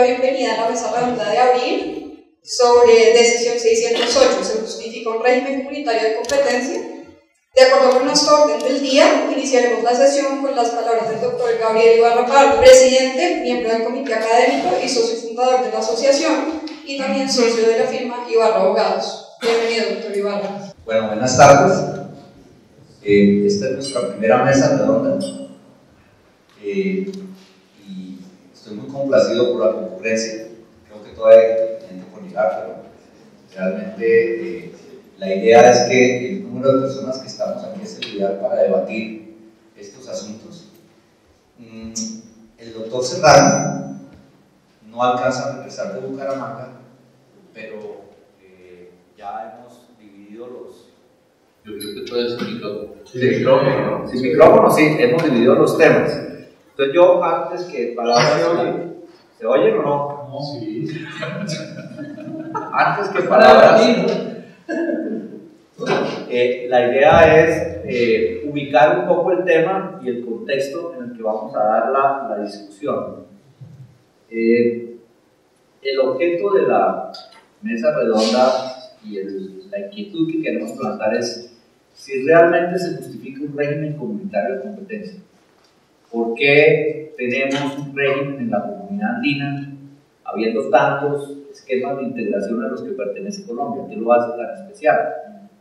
bienvenida a la mesa redonda de abril sobre decisión 608. Se justifica un régimen comunitario de competencia. De acuerdo con nuestro orden del día, iniciaremos la sesión con las palabras del doctor Gabriel Ibarra Pardo, presidente, miembro del comité académico y socio fundador de la asociación, y también socio de la firma Ibarra Abogados. Bienvenido, doctor Ibarra. Bueno, buenas tardes. Esta es nuestra primera mesa redonda y estoy muy complacido por la concurrencia. Creo que todavía hay gente por llegar, pero realmente la idea es que el número de personas que estamos aquí es el ideal para debatir estos asuntos. El doctor Serrano no alcanza a regresar de Bucaramanga, pero ya hemos dividido los... Yo creo que todo es micrófono. Sin micrófono, sí, hemos dividido los temas. Entonces yo, antes que palabras... ¿Se oye o no? No, sí. Antes que palabras... la idea es ubicar un poco el tema y el contexto en el que vamos a dar la discusión. El objeto de la mesa redonda y la inquietud que queremos plantear es si realmente se justifica un régimen comunitario de competencia. ¿Por qué tenemos un régimen en la comunidad andina, habiendo tantos esquemas de integración a los que pertenece Colombia? ¿Qué lo hace tan especial?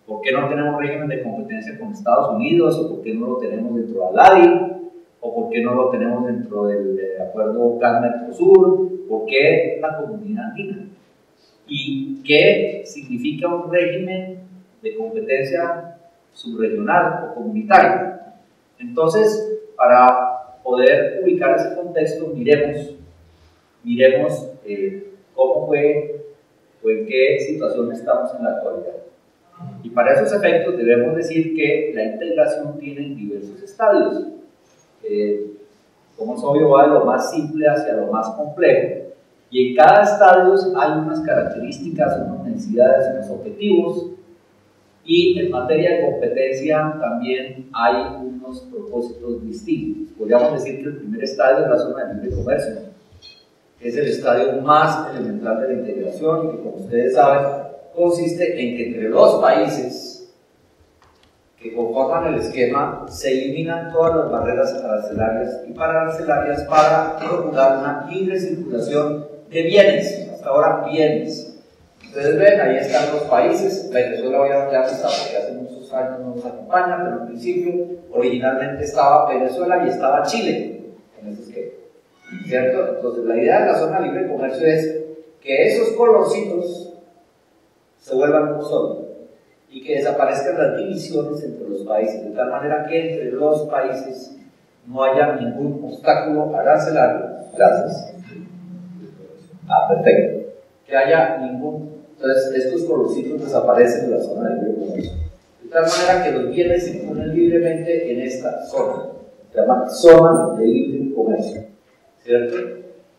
¿Por qué no tenemos régimen de competencia con Estados Unidos? ¿O por qué no lo tenemos dentro de ALADI? ¿O por qué no lo tenemos dentro del acuerdo Plan-Mercosur? ¿Por qué la comunidad andina? ¿Y qué significa un régimen de competencia subregional o comunitario? Entonces, para poder ubicar ese contexto, miremos cómo fue o en qué situación estamos en la actualidad. Y para esos efectos debemos decir que la integración tiene diversos estadios. Como es obvio, va de lo más simple hacia lo más complejo. Y en cada estadio hay unas características, unas necesidades, unos objetivos. Y en materia de competencia también hay unos propósitos distintos. Podríamos decir que el primer estadio es la zona de libre comercio. Es el estadio más elemental de la integración y que, como ustedes saben, consiste en que entre los países que conforman el esquema se eliminan todas las barreras arancelarias y pararancelarias para procurar una libre circulación de bienes, hasta ahora bienes. Ustedes ven, ahí están los países. Venezuela obviamente ya no está porque hace muchos años no nos acompaña, pero al principio originalmente estaba Venezuela y estaba Chile en ese esquema, ¿cierto? Entonces la idea de la zona libre de comercio es que esos colorcitos se vuelvan un solo y que desaparezcan las divisiones entre los países, de tal manera que entre los países no haya ningún obstáculo arancelario. Gracias. Perfecto. Que haya ningún... Entonces, estos colorcitos desaparecen de la zona de libre comercio. De tal manera que los bienes circulan libremente en esta zona. Se llama zona de libre comercio, ¿cierto?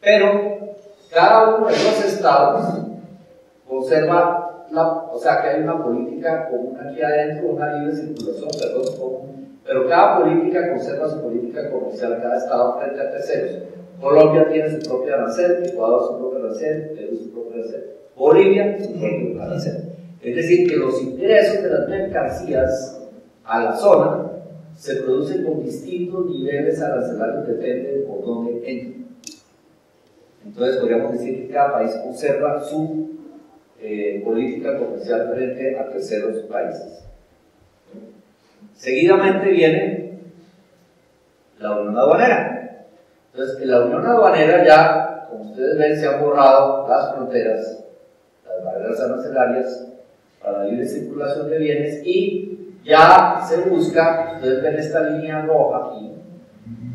Pero cada uno de los estados conserva o sea, que hay una política común aquí adentro, una libre circulación, pero cada política conserva su política comercial, cada estado frente a terceros. Colombia tiene su propia arancel, Ecuador su propia arancel, Perú su propia arancel, Bolivia su propia arancel. Es decir, que los ingresos de las mercancías a la zona se producen con distintos niveles arancelarios, depende de por dónde entran. Entonces podríamos decir que cada país conserva su política comercial frente a terceros países. Seguidamente viene la Unión Aduanera. Entonces, en la Unión Aduanera ya, como ustedes ven, se han borrado las fronteras, las barreras arancelarias para la libre circulación de bienes y ya se busca, ustedes ven esta línea roja aquí,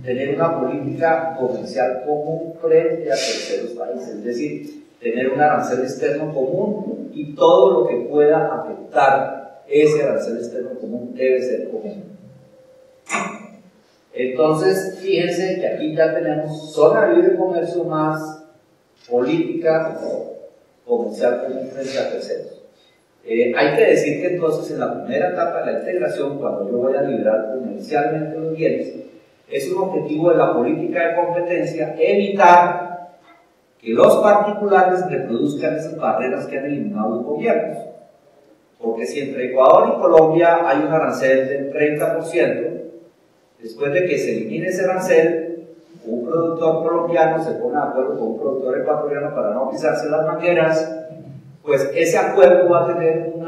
tener una política comercial común frente a terceros países, es decir, tener un arancel externo común y todo lo que pueda afectar ese arancel externo común debe ser común. Entonces, fíjense que aquí ya tenemos zona de libre comercio más política comercial común frente a terceros. Hay que decir que entonces en la primera etapa de la integración, cuando yo voy a liberar comercialmente los bienes, es un objetivo de la política de competencia evitar que los particulares reproduzcan esas barreras que han eliminado los gobiernos. Porque si entre Ecuador y Colombia hay un arancel del 30%, después de que se elimine ese arancel, un productor colombiano se pone de acuerdo con un productor ecuatoriano para no pisarse las mangueras, pues ese acuerdo va a tener un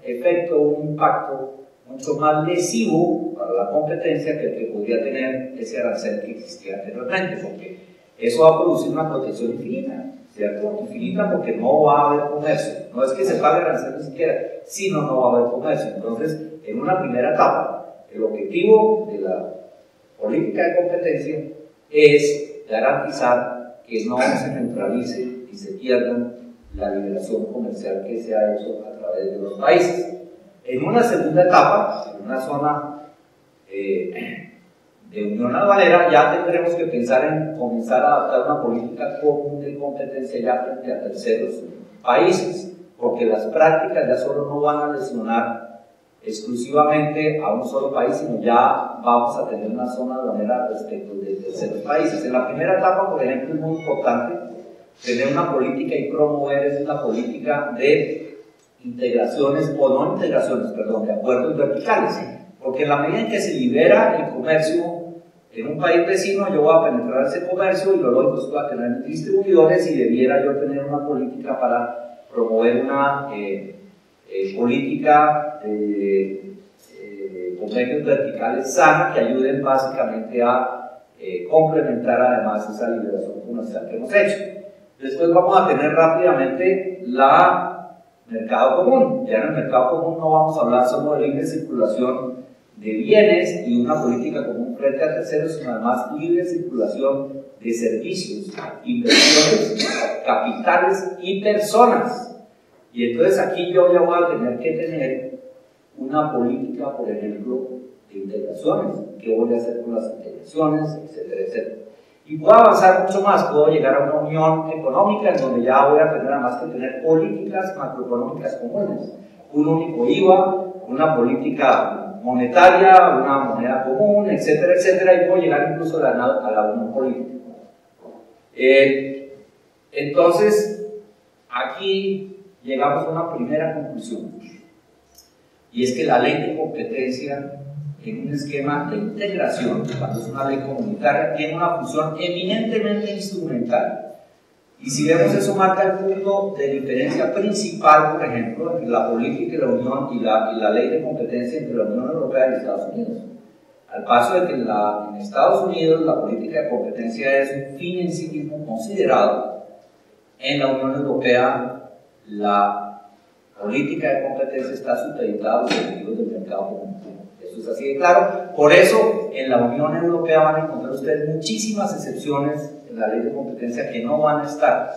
efecto, un impacto mucho más lesivo para la competencia que el que podría tener ese arancel que existía anteriormente, porque eso va a producir una protección infinita, ¿cierto? Infinita porque no va a haber comercio. No es que se pague arancel ni siquiera, sino no va a haber comercio. Entonces, en una primera etapa, el objetivo de la política de competencia es garantizar que no se neutralice y se pierda la liberación comercial que se ha hecho a través de los países. En una segunda etapa, en una zona de unión aduanera, ya tendremos que pensar en comenzar a adaptar una política común de competencia ya frente a terceros países, porque las prácticas ya solo no van a lesionar exclusivamente a un solo país, sino ya vamos a tener una zona aduanera respecto de terceros países. En la primera etapa, por ejemplo, es muy importante tener una política y promover una política de integraciones, o no integraciones, perdón, de acuerdos verticales, porque en la medida en que se libera el comercio en un país vecino, yo voy a penetrar ese comercio y lo lógico es que voy a tener distribuidores y debiera yo tener una política para promover una política de convenios verticales sana que ayuden básicamente a complementar además esa liberación comercial que hemos hecho. Después vamos a tener rápidamente la mercado común. Ya en el mercado común no vamos a hablar solo de libre circulación de bienes y una política común frente a terceros, sino además libre circulación de servicios, inversiones, capitales y personas. Y entonces aquí yo ya voy a tener que tener una política, por ejemplo, de integraciones. ¿Qué voy a hacer con las integraciones? Etcétera, etcétera. Y puedo avanzar mucho más, puedo llegar a una unión económica en donde ya voy a tener además que tener políticas macroeconómicas comunes, un único IVA, una política monetaria, una moneda común, etcétera, etcétera, y puedo llegar incluso a la unión política. Entonces, aquí llegamos a una primera conclusión, y es que la ley de competencia en un esquema de integración, cuando es una ley comunitaria, tiene una función eminentemente instrumental. Y si vemos eso, marca el punto de diferencia principal, por ejemplo, entre la política y la Unión y la ley de competencia entre la Unión Europea y Estados Unidos. Al paso de que en Estados Unidos la política de competencia es un fin en sí mismo considerado, en la Unión Europea la política de competencia está supeditada a los objetivos del mercado común. Eso es así de claro. Por eso, en la Unión Europea van a encontrar ustedes muchísimas excepciones en la ley de competencia que no van a estar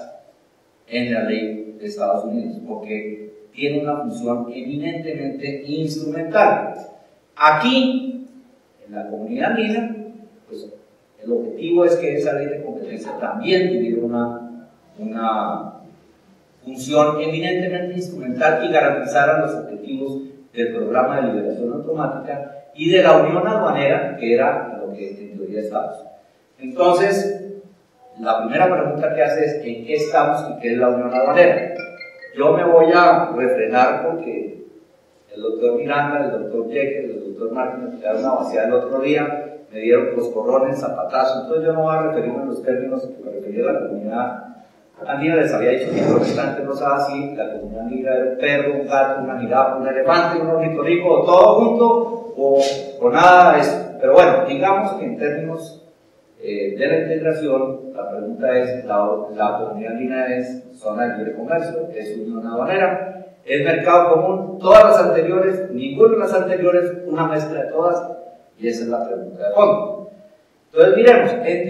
en la ley de Estados Unidos, porque tiene una función eminentemente instrumental. Aquí, en la comunidad andina, pues el objetivo es que esa ley de competencia también tuviera una función eminentemente instrumental y garantizara los objetivos del programa de liberación automática y de la unión aduanera, que era lo que en teoría estamos. Entonces, la primera pregunta que hace es ¿en qué estamos y qué es la unión aduanera? Yo me voy a refrenar porque el doctor Miranda, el doctor Jekyll, el doctor Martin me tiraron una vaciada el otro día, me dieron coscorrones, zapatazos, entonces yo no voy a referirme a los términos que me refería a la comunidad andina. Les había dicho que el protestante no sabe así, la comunidad andina era un perro, un gato, una jirafa, un elefante, un ornitorrinco, todo junto o nada de eso. Pero bueno, digamos que en términos de la integración, la pregunta es, la comunidad andina es zona de libre comercio, es unión aduanera, es mercado común, todas las anteriores, ninguna de las anteriores, una mezcla de todas, y esa es la pregunta de fondo. Entonces miremos, en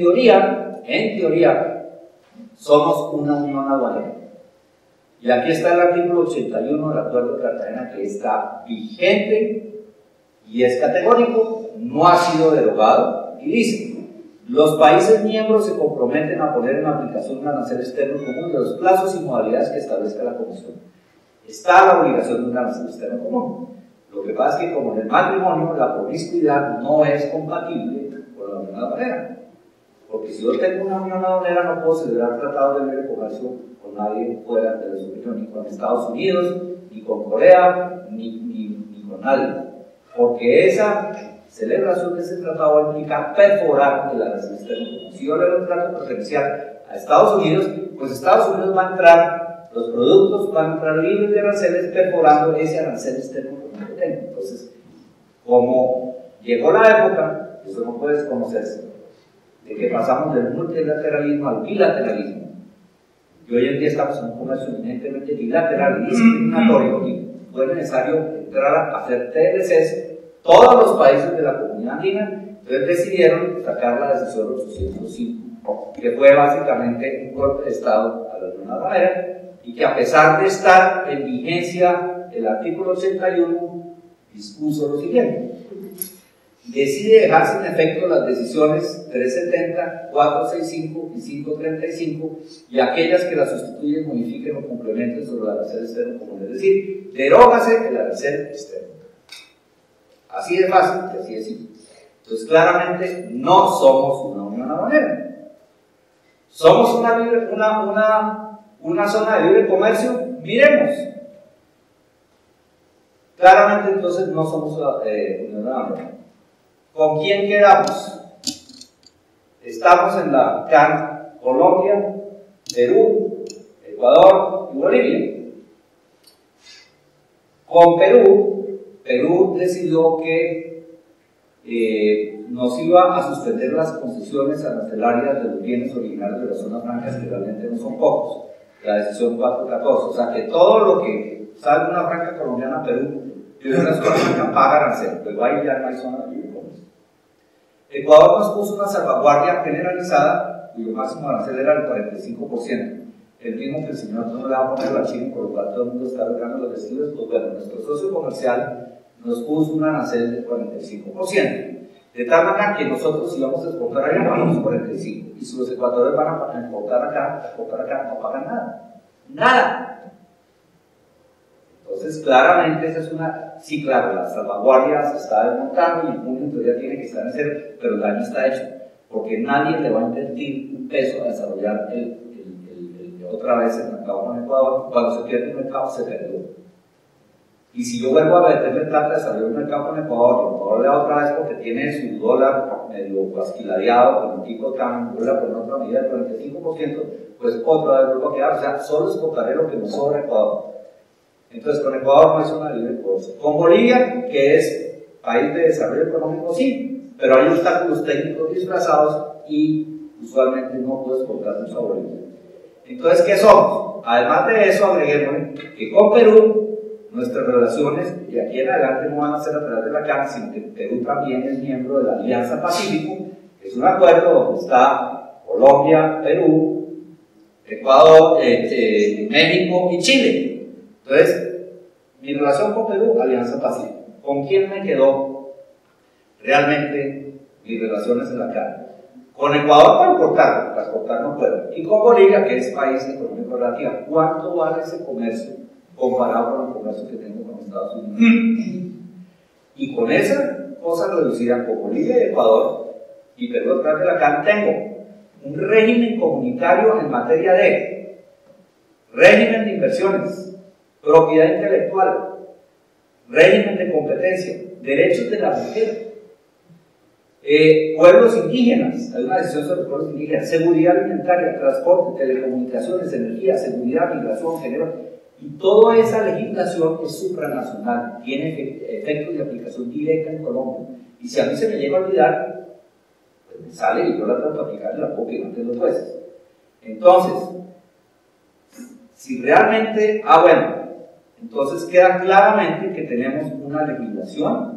teoría, somos una unión aduanera. Y aquí está el artículo 81 del Acuerdo de Cartagena, que está vigente y es categórico, no ha sido derogado, y dice: los países miembros se comprometen a poner en aplicación un arancel externo común de los plazos y modalidades que establezca la Comisión. Está la obligación de un arancel externo común. Lo que pasa es que, como en el matrimonio, la promiscuidad no es compatible con la unión aduanera. Porque si yo tengo una unión aduanera, no puedo celebrar tratados de libre comercio con nadie fuera de la Unión, ni con Estados Unidos, ni con Corea, ni con nadie. Porque esa celebración de ese tratado implica perforar el arancel externo. Si yo le doy un trato preferencial a Estados Unidos, pues Estados Unidos va a entrar, los productos van a entrar libres de aranceles perforando ese arancel externo que yo tengo. Entonces, como llegó la época, eso no puede desconocerse, de que pasamos del multilateralismo al bilateralismo, y hoy en día estamos en un comercio eminentemente bilateral y discriminatorio, y fue necesario entrar a hacer TLCs todos los países de la comunidad andina. Entonces decidieron sacar la decisión 805, que fue básicamente un golpe de Estado a la Unión Aduanera, y que a pesar de estar en vigencia el artículo 81, dispuso lo siguiente: decide dejar sin efecto las decisiones 370, 465 y 535 y aquellas que las sustituyen, modifiquen o complementen sobre el arancel externo común. Es decir, derógase el arancel externo. Así de fácil y así de simple. Entonces, claramente no somos una unión aduanera. ¿Somos una zona de libre comercio? Miremos. Claramente, entonces, no somos una unión aduanera. ¿Con quién quedamos? Estamos en la CAN Colombia, Perú, Ecuador y Bolivia. Con Perú decidió que nos iba a suspender las concesiones arancelarias de los bienes originarios de las zonas francas, que realmente no son pocos, la decisión 414, o sea que todo lo que sale de una franja colombiana a Perú y de una zona franca paga arancel, pero ahí ya no hay zona de libre comercio. Ecuador nos puso una salvaguardia generalizada cuyo máximo arancel era el 45%, el mismo que el señor no le va a poner a China, por lo cual todo el mundo está logrando los vestidos. Pues bueno, nuestro socio comercial nos puso un arancel del 45%, de tal manera que nosotros, si vamos a exportar allá, pagamos 45%, y si los ecuatorianos van a exportar acá no pagan nada. Entonces, claramente, esa es una. Sí, claro, la salvaguardia se está desmontando y el punto en teoría tiene que estar en cero, pero el daño está hecho, porque nadie le va a invertir un peso a desarrollar otra vez el mercado con Ecuador. Cuando se pierde el mercado, se perdió. Y si yo vuelvo a meterle plata a desarrollar un mercado con Ecuador, y Ecuador le da otra vez porque tiene su dólar medio asquiladeado con un tipo de cambio, vuelve a poner otra medida del 45%, pues otra vez vuelvo a quedar. O sea, solo exportaré lo que me sobra Ecuador. Entonces, con Ecuador no es una libre comercio. Con Bolivia, que es país de desarrollo económico, sí, pero hay obstáculos técnicos disfrazados y usualmente no puedo exportar mucho a Bolivia. Entonces, ¿qué somos? Además de eso, agreguemos que con Perú, nuestras relaciones de aquí en adelante no van a ser a través de la CAN, sino que Perú también es miembro de la Alianza Pacífico, que es un acuerdo donde está Colombia, Perú, Ecuador, México y Chile. Entonces, mi relación con Perú, Alianza Pacífico. ¿Con quién me quedó realmente mis relaciones en la CAN? Con Ecuador para exportar no puedo. Y con Bolivia, que es país de economía relativa. ¿Cuánto vale ese comercio comparado con el comercio que tengo con Estados Unidos? Y con esa cosa reducida con Bolivia y Ecuador y Perú atrás de la CAN, tengo un régimen comunitario en materia de régimen de inversiones, propiedad intelectual, régimen de competencia, derechos de la mujer, pueblos indígenas, hay una decisión sobre los pueblos indígenas, seguridad alimentaria, transporte, telecomunicaciones, energía, seguridad, migración, género, y toda esa legislación es supranacional, tiene efectos de aplicación directa en Colombia, y si a mí se me llega a olvidar, pues me sale y yo la tengo que aplicar y la puedo pedir ante los jueces. Entonces, si realmente, entonces queda claramente que tenemos una legislación,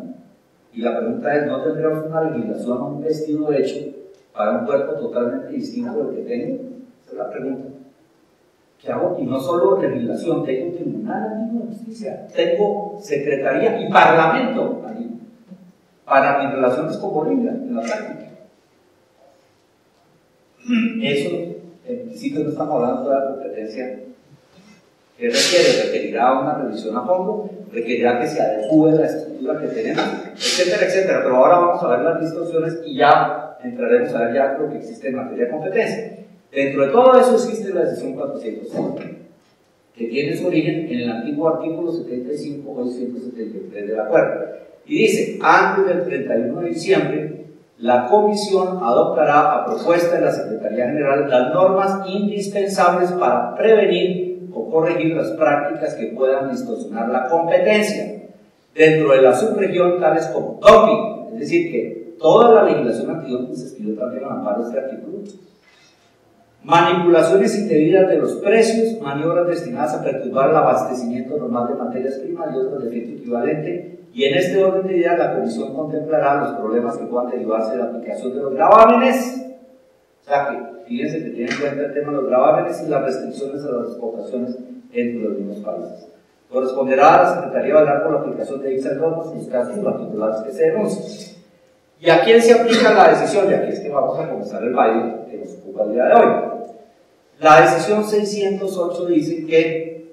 y la pregunta es, ¿no tendríamos una legislación o un vestido hecho para un cuerpo totalmente distinto del que tengo? Esa es la pregunta. ¿Qué hago? Y no solo legislación, tengo tribunal de justicia, tengo secretaría y parlamento ahí, para mis relaciones con Bolivia, en la práctica. Eso, en principio no estamos hablando de la competencia. ¿Qué requiere? Requerirá una revisión a fondo, requerirá que se adecue la estructura que tenemos, etcétera, etcétera. Pero ahora vamos a ver las distorsiones y ya entraremos a ver ya lo que existe en materia de competencia. Dentro de todo eso existe la decisión 401, que tiene su origen en el antiguo artículo 75 o 173 del acuerdo. Y dice, antes del 31 de diciembre, la Comisión adoptará a propuesta de la Secretaría General las normas indispensables para prevenir o corregir las prácticas que puedan distorsionar la competencia dentro de la subregión, tales como dumping, es decir, que toda la legislación antidumping se escribió también al amparo de este artículo, manipulaciones indebidas de los precios, maniobras destinadas a perturbar el abastecimiento normal de materias primas y otros de efecto equivalente. Y en este orden de ideas, la Comisión contemplará los problemas que puedan derivarse de la aplicación de los gravámenes. O sea que, fíjense que tienen en cuenta el tema de los gravámenes y las restricciones a las exportaciones entre los mismos países. Corresponderá a la Secretaría velar por la aplicación de dichas normas en los casos particulares que se denuncien. ¿Y a quién se aplica la decisión? Y aquí es que vamos a comenzar el baile que nos ocupa el día de hoy. La decisión 608 dice que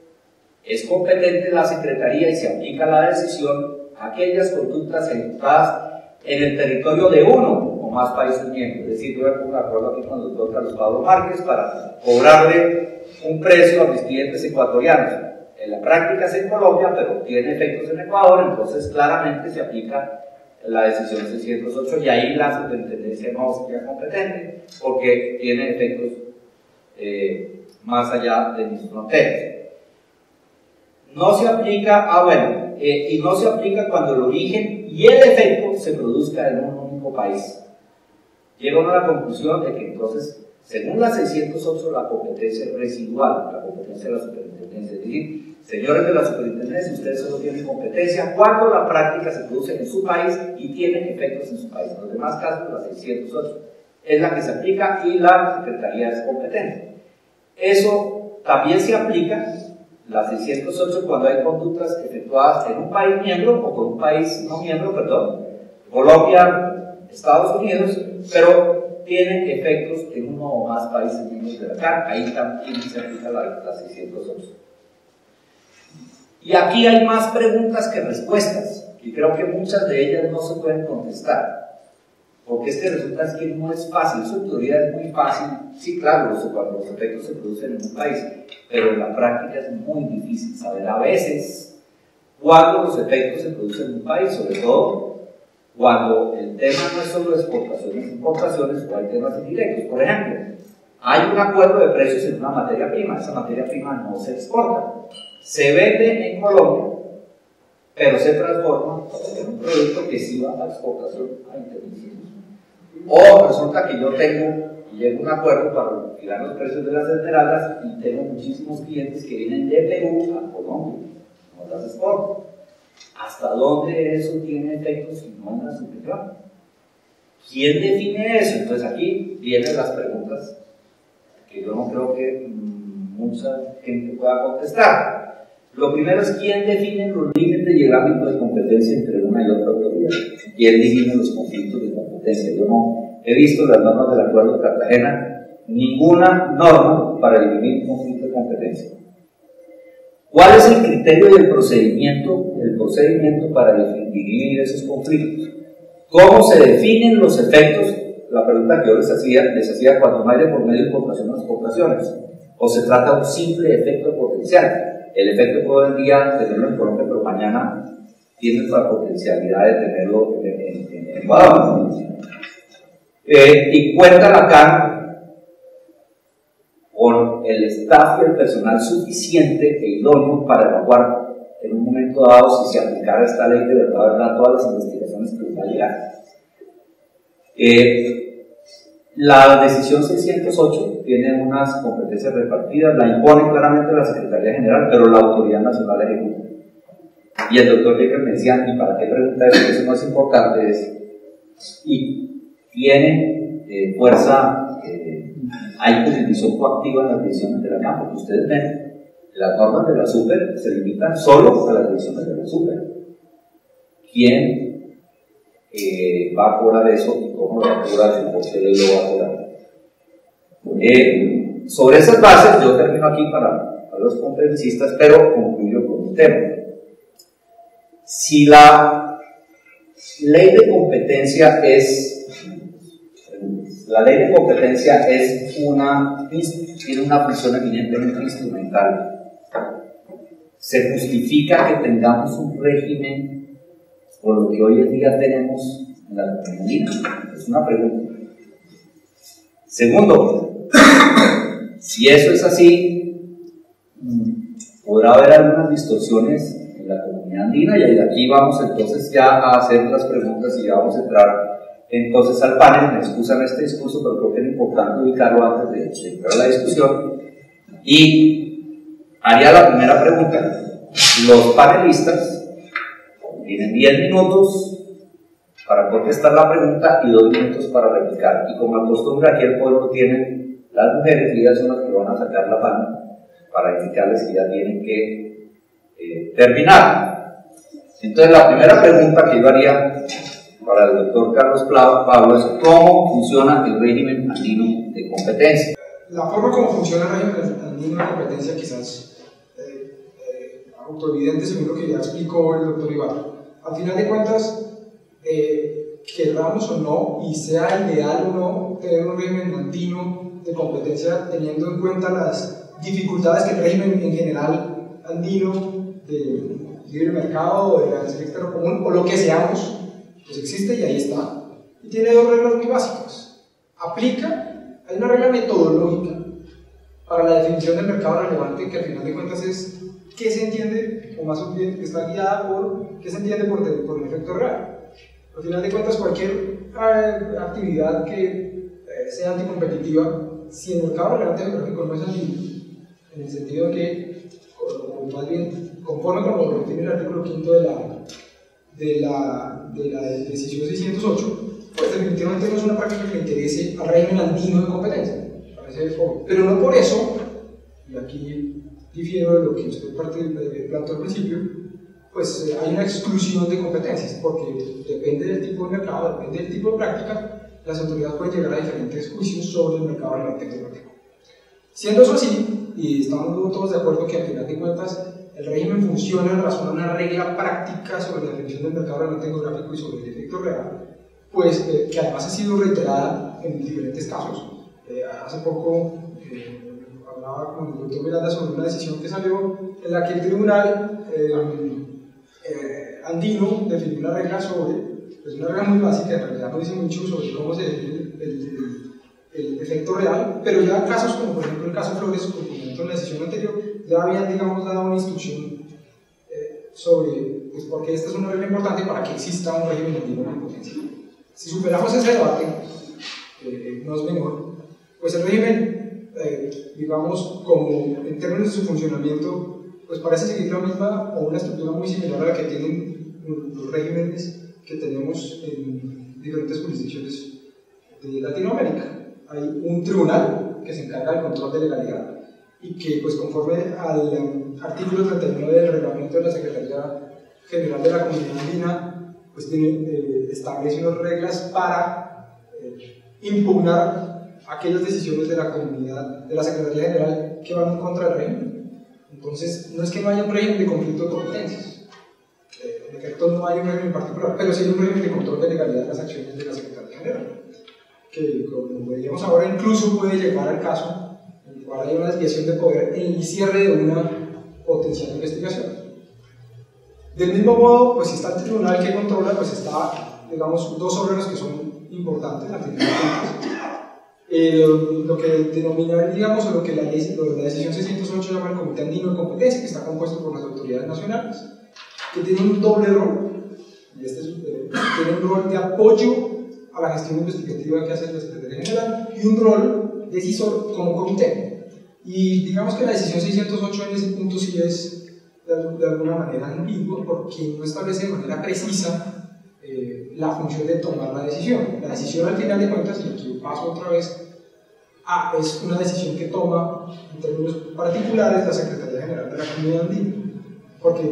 es competente la Secretaría y se aplica la decisión a aquellas conductas ejecutadas en el territorio de uno o más países miembros. Es decir, yo voy a poner de acuerdo aquí con el doctor Carlos Pablo Márquez para cobrarle un precio a mis clientes ecuatorianos. En la práctica es en Colombia, pero tiene efectos en Ecuador, entonces claramente se aplica la decisión 608 y ahí la superintendencia no sería competente porque tiene efectos más allá de mis fronteras. No se aplica, y no se aplica cuando el origen y el efecto se produzca en un único país. Llega uno a la conclusión de que entonces, según la 608, la competencia es residual, la competencia de la superintendencia. Es decir, señores de la superintendencia, ustedes solo tienen competencia cuando la práctica se produce en su país y tiene efectos en su país. En los demás casos, la 608 es la que se aplica y la Secretaría es competente. Eso también se aplica, la 608, cuando hay conductas efectuadas en un país miembro o con un país no miembro, Colombia, Estados Unidos, pero tienen efectos en uno o más países miembros de la CAN. Ahí también se aplica la 608. Y aquí hay más preguntas que respuestas, y creo que muchas de ellas no se pueden contestar. Porque es que resulta que no es fácil, su teoría es muy fácil, sí, claro, cuando los efectos se producen en un país, pero en la práctica es muy difícil saber a veces cuándo los efectos se producen en un país, sobre todo cuando el tema no es solo exportaciones e importaciones, o hay temas indirectos. Por ejemplo, hay un acuerdo de precios en una materia prima, esa materia prima no se exporta, se vende en Colombia, pero se transforma en un producto que sí va a la exportación a intermediarios. O resulta que yo tengo y llego a un acuerdo para fijar los precios de las esmeraldas y tengo muchísimos clientes que vienen de Perú a Colombia, no las exporto. ¿Hasta dónde eso tiene efectos si no en la subregión? ¿Quién define eso? Entonces aquí vienen las preguntas que yo no creo que mucha gente pueda contestar. Lo primero es quién define los límites y el ámbito de competencia entre una y otra autoridad. ¿Quién define los conflictos de competencia? Yo no he visto las normas del Acuerdo de Cartagena, ninguna norma para definir conflicto de competencia. ¿Cuál es el criterio del procedimiento para definir esos conflictos? ¿Cómo se definen los efectos? La pregunta que yo les hacía cuando no hay de por medio de importación o exportaciones, o se trata de un simple efecto potencial. El efecto puede hoy en día tenerlo en Colombia, pero mañana tiene la potencialidad de tenerlo en Ecuador. Y cuenta la CAN con el staff y el personal suficiente e idóneo para evaluar en un momento dado si se aplicara esta ley de verdad todas las investigaciones que va a llegar. La decisión 608 tiene unas competencias repartidas, la impone claramente la Secretaría General, pero la Autoridad Nacional ejecuta. Y el doctor Becker me decía, ¿y para qué pregunta eso? Eso no es importante. Y tiene fuerza, hay jurisdicción coactiva en las decisiones de la CAN, porque ustedes ven, las normas de la SUPER se limitan solo a las decisiones de la SUPER. ¿Quién va a cobrar eso y cómo lo va a cobrar y por qué lo va a cobrar? Sobre esas bases, yo termino aquí para los conferencistas, pero concluyo con un tema. Si la ley de competencia es la ley de competencia tiene una función eminentemente instrumental. Se justifica que tengamos un régimen por lo que hoy en día tenemos en la comunidad. Es una pregunta. Segundo, si eso es así, podrá haber algunas distorsiones en la comunidad andina, y aquí vamos entonces ya a hacer las preguntas y ya vamos a entrar entonces al panel. Me excusan este discurso, pero creo que era importante ubicarlo antes de entrar a la discusión. Y haría la primera pregunta. Los panelistas tienen 10 minutos para contestar la pregunta y 2 minutos para replicar. Y como acostumbra, aquí el pueblo tienen las mujeres, y ellas son las que van a sacar la mano para indicarles que ya tienen que terminar. Entonces, la primera pregunta que yo haría para el doctor Carlos Pablo es: ¿cómo funciona el régimen andino de competencia? La forma como funciona el régimen andino de competencia quizás autoevidente según lo que ya explicó el doctor Ibarra. Al final de cuentas, queramos o no, y sea ideal o no, tener un régimen andino de competencia teniendo en cuenta las dificultades que el régimen en general andino de libre mercado o de la externo común o lo que seamos, pues existe y ahí está. Y tiene 2 reglas muy básicas. Hay una regla metodológica para la definición del mercado relevante, que al final de cuentas es qué se entiende, o más bien que está guiada por qué se entiende por el efecto real. Al final de cuentas, cualquier actividad que sea anticompetitiva, si el mercado relevante geográfico no es así, en el sentido de que, o más bien, conforme con lo que define el artículo 5 de la decisión 608, pues definitivamente no es una práctica que le interese al régimen andino de competencia. Parece obvio. Pero no por eso, y aquí difiero de lo que usted planteó al principio, pues hay una exclusión de competencias, porque depende del tipo de mercado, depende del tipo de práctica, las autoridades pueden llegar a diferentes juicios sobre el mercado relevante geográfico. Siendo eso así, y estamos todos de acuerdo que al final de cuentas el régimen funciona en razón a una regla práctica sobre la definición del mercado relevante geográfico y sobre el efecto real, pues que además ha sido reiterada en diferentes casos. Hace poco hablaba con el doctor Miranda sobre una decisión que salió en la que el tribunal andino definió una regla una regla muy básica, en realidad no dice mucho sobre cómo se define el efecto real, pero ya casos como por ejemplo el caso Flores, como comentó en la decisión anterior, ya habían, digamos, dado una instrucción sobre pues, por qué esta es una regla importante para que exista un régimen andino de competencia. Si superamos ese debate, no es menor, pues el régimen, digamos, como en términos de su funcionamiento, pues parece seguir la misma o una estructura muy similar a la que tienen los regímenes que tenemos en diferentes jurisdicciones de Latinoamérica. Hay un tribunal que se encarga del control de legalidad y que, pues conforme al artículo 39 del reglamento de la Secretaría General de la Comunidad Andina, pues establece unas reglas para impugnar aquellas decisiones de la comunidad, de la Secretaría General que van en contra del régimen. Entonces, no es que no haya un régimen de conflicto de competencias, en efecto no hay un régimen en particular, pero sí hay un régimen de control de legalidad de las acciones de la Secretaría General, que como veíamos ahora incluso puede llevar al caso en el cual hay una desviación de poder en el cierre de una potencial investigación. Del mismo modo, pues si está el tribunal que controla, pues está, digamos, 2 órganos que son importantes al final de cuentas. Lo que denomina, digamos, o lo que la decisión 608 llama el Comité Andino de Competencia, que está compuesto por las autoridades nacionales, que tiene un doble rol, y tiene un rol de apoyo a la gestión investigativa que hace la Secretaría General y un rol decisor como comité. Y digamos que la decisión 608 en ese punto sí es de alguna manera ambiguo, porque no establece de manera precisa la función de tomar la decisión. La decisión al final de cuentas, y aquí paso otra vez, es una decisión que toma en términos particulares la Secretaría General de la Comunidad Andina, porque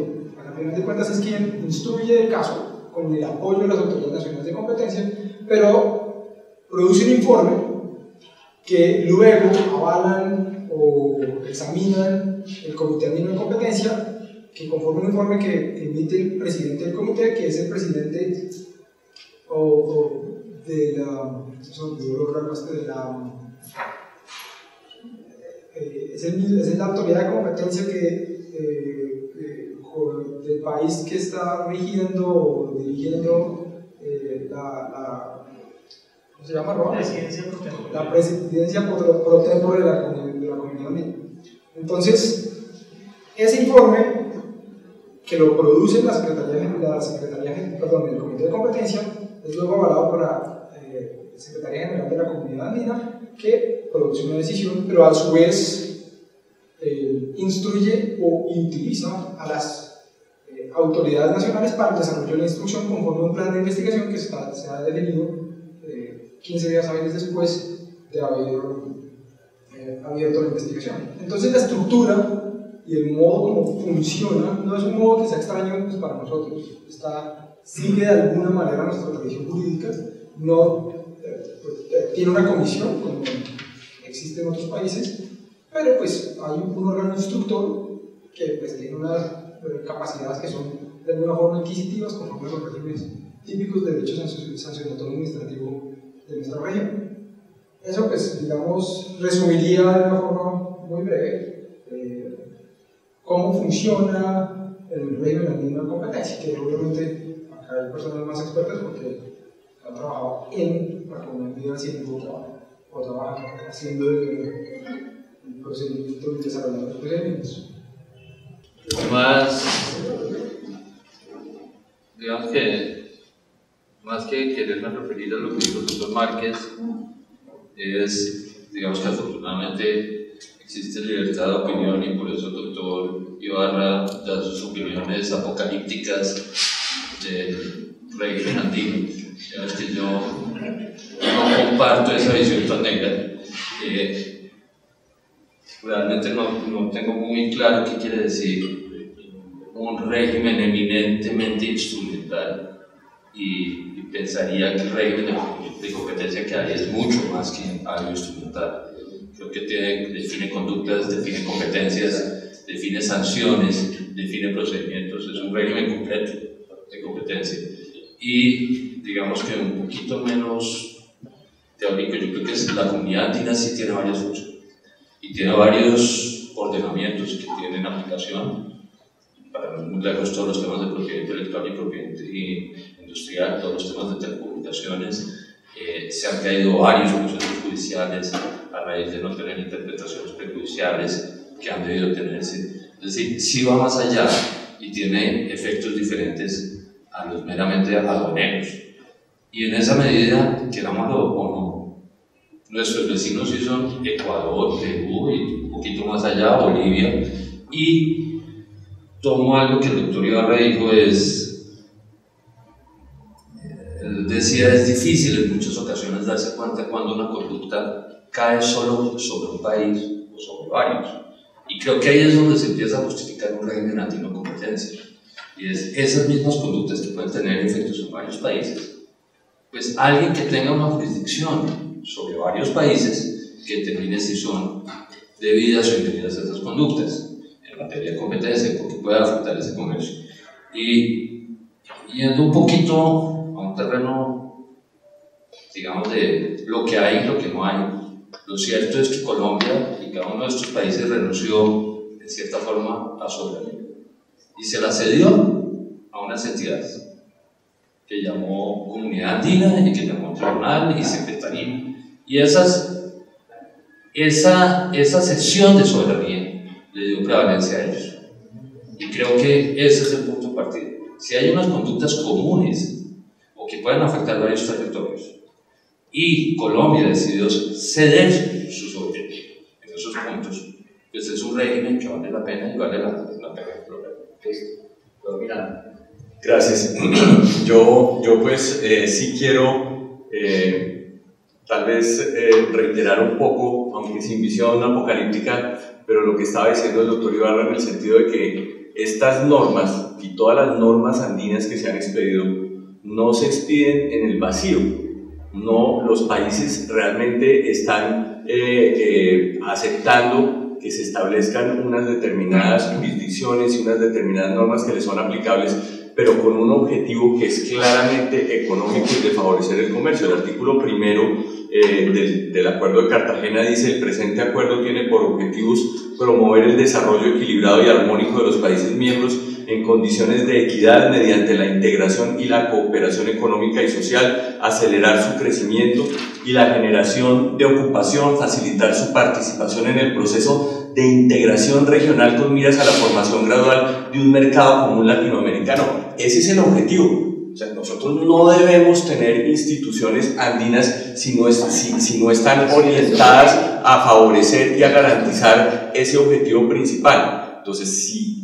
al final de cuentas es quien instruye el caso con el apoyo de las autoridades nacionales de competencia, pero produce un informe que luego avalan o examinan el Comité Andino de Competencia, que conforme un informe que emite el presidente del comité, que es el presidente es la autoridad de competencia del país que está rigiendo o dirigiendo ¿cómo se llama? La presidencia pro tempore de la comunidad andina. Entonces, ese informe que lo produce el Comité de Competencia es luego avalado por la Secretaría General de la Comunidad Andina, que produce una decisión, pero a su vez instruye o utiliza a las autoridades nacionales para el desarrollo de la instrucción conforme a un plan de investigación que se ha definido 15 días hábiles después de haber abierto la investigación. Entonces la estructura y el modo como funciona no es un modo que sea extraño pues, para nosotros. Sigue de alguna manera nuestra tradición jurídica, tiene una comisión como existe en otros países, pero pues hay un órgano instructor que pues, tiene unas capacidades que son de alguna forma inquisitivas conforme a los regímenes típicos de derecho sancionatorio administrativo de nuestra región. Eso pues digamos resumiría de una forma muy breve cómo funciona el régimen andino de competencia, que obviamente acá hay personas más expertas porque han trabajado en la comunidad haciendo o trabajan haciendo el procedimiento y desarrollando los procedimientos. Digamos que más que quererme referir a lo que dijo el doctor Márquez, digamos que afortunadamente existe libertad de opinión y por eso el doctor Ibarra da sus opiniones apocalípticas del régimen andino. Digamos que yo no comparto esa visión tan negra. Realmente no tengo muy claro qué quiere decir un régimen eminentemente instrumental y pensaría que el régimen de competencia que hay es mucho más que algo instrumental. Creo que define conductas, define competencias, define sanciones, define procedimientos, es un régimen completo de competencia. Y digamos que un poquito menos teórico, yo creo que la comunidad andina sí tiene varias funciones y tiene varios ordenamientos que tienen aplicación. Para muy lejos todos los temas de propiedad intelectual y propiedad industrial, todos los temas de telecomunicaciones, se han caído varios procesos judiciales a raíz de no tener interpretaciones prejudiciales que han debido tenerse. Es decir, sí va más allá y tiene efectos diferentes a los meramente aduaneros. Y en esa medida, querámoslo o no, nuestros vecinos sí son Ecuador, Perú y un poquito más allá, Bolivia. Y tomo algo que el doctor Ibarra dijo, él decía, es difícil en muchas ocasiones darse cuenta cuando una conducta cae solo sobre un país o sobre varios. Y creo que ahí es donde se empieza a justificar un régimen andino de competencia. Y es esas mismas conductas que pueden tener efectos en varios países. Pues alguien que tenga una jurisdicción sobre varios países que determine si son debidas o indebidas esas conductas en materia de competencia, porque puede afectar ese comercio. Y yendo un poquito a un terreno, digamos, de lo que hay y lo que no hay, lo cierto es que Colombia y cada uno de estos países renunció, de cierta forma, a soberanía y se la cedió a unas entidades que llamó Comunidad Andina y que llamó Tribunal y Secretaría. Y esa cesión de soberanía le dio prevalencia a ellos. Y creo que ese es el punto de partida. Si hay unas conductas comunes o que pueden afectar varios territorios y Colombia decidió ceder su soberanía en esos puntos, pues es un régimen que vale la pena y vale la pena explorar. Gracias. Yo pues sí quiero tal vez reiterar un poco, aunque sin visión apocalíptica, pero lo que estaba diciendo el doctor Ibarra en el sentido de que estas normas y todas las normas andinas que se han expedido no se expiden en el vacío. No, los países realmente están aceptando que se establezcan unas determinadas jurisdicciones y unas determinadas normas que les son aplicables, pero con un objetivo que es claramente económico y de favorecer el comercio. El artículo primero del Acuerdo de Cartagena dice: el presente acuerdo tiene por objetivos promover el desarrollo equilibrado y armónico de los países miembros en condiciones de equidad mediante la integración y la cooperación económica y social, acelerar su crecimiento y la generación de ocupación, facilitar su participación en el proceso de integración regional con miras a la formación gradual de un mercado común latinoamericano. Ese es el objetivo. O sea, nosotros no debemos tener instituciones andinas si no están orientadas a favorecer y a garantizar ese objetivo principal. Entonces, sí,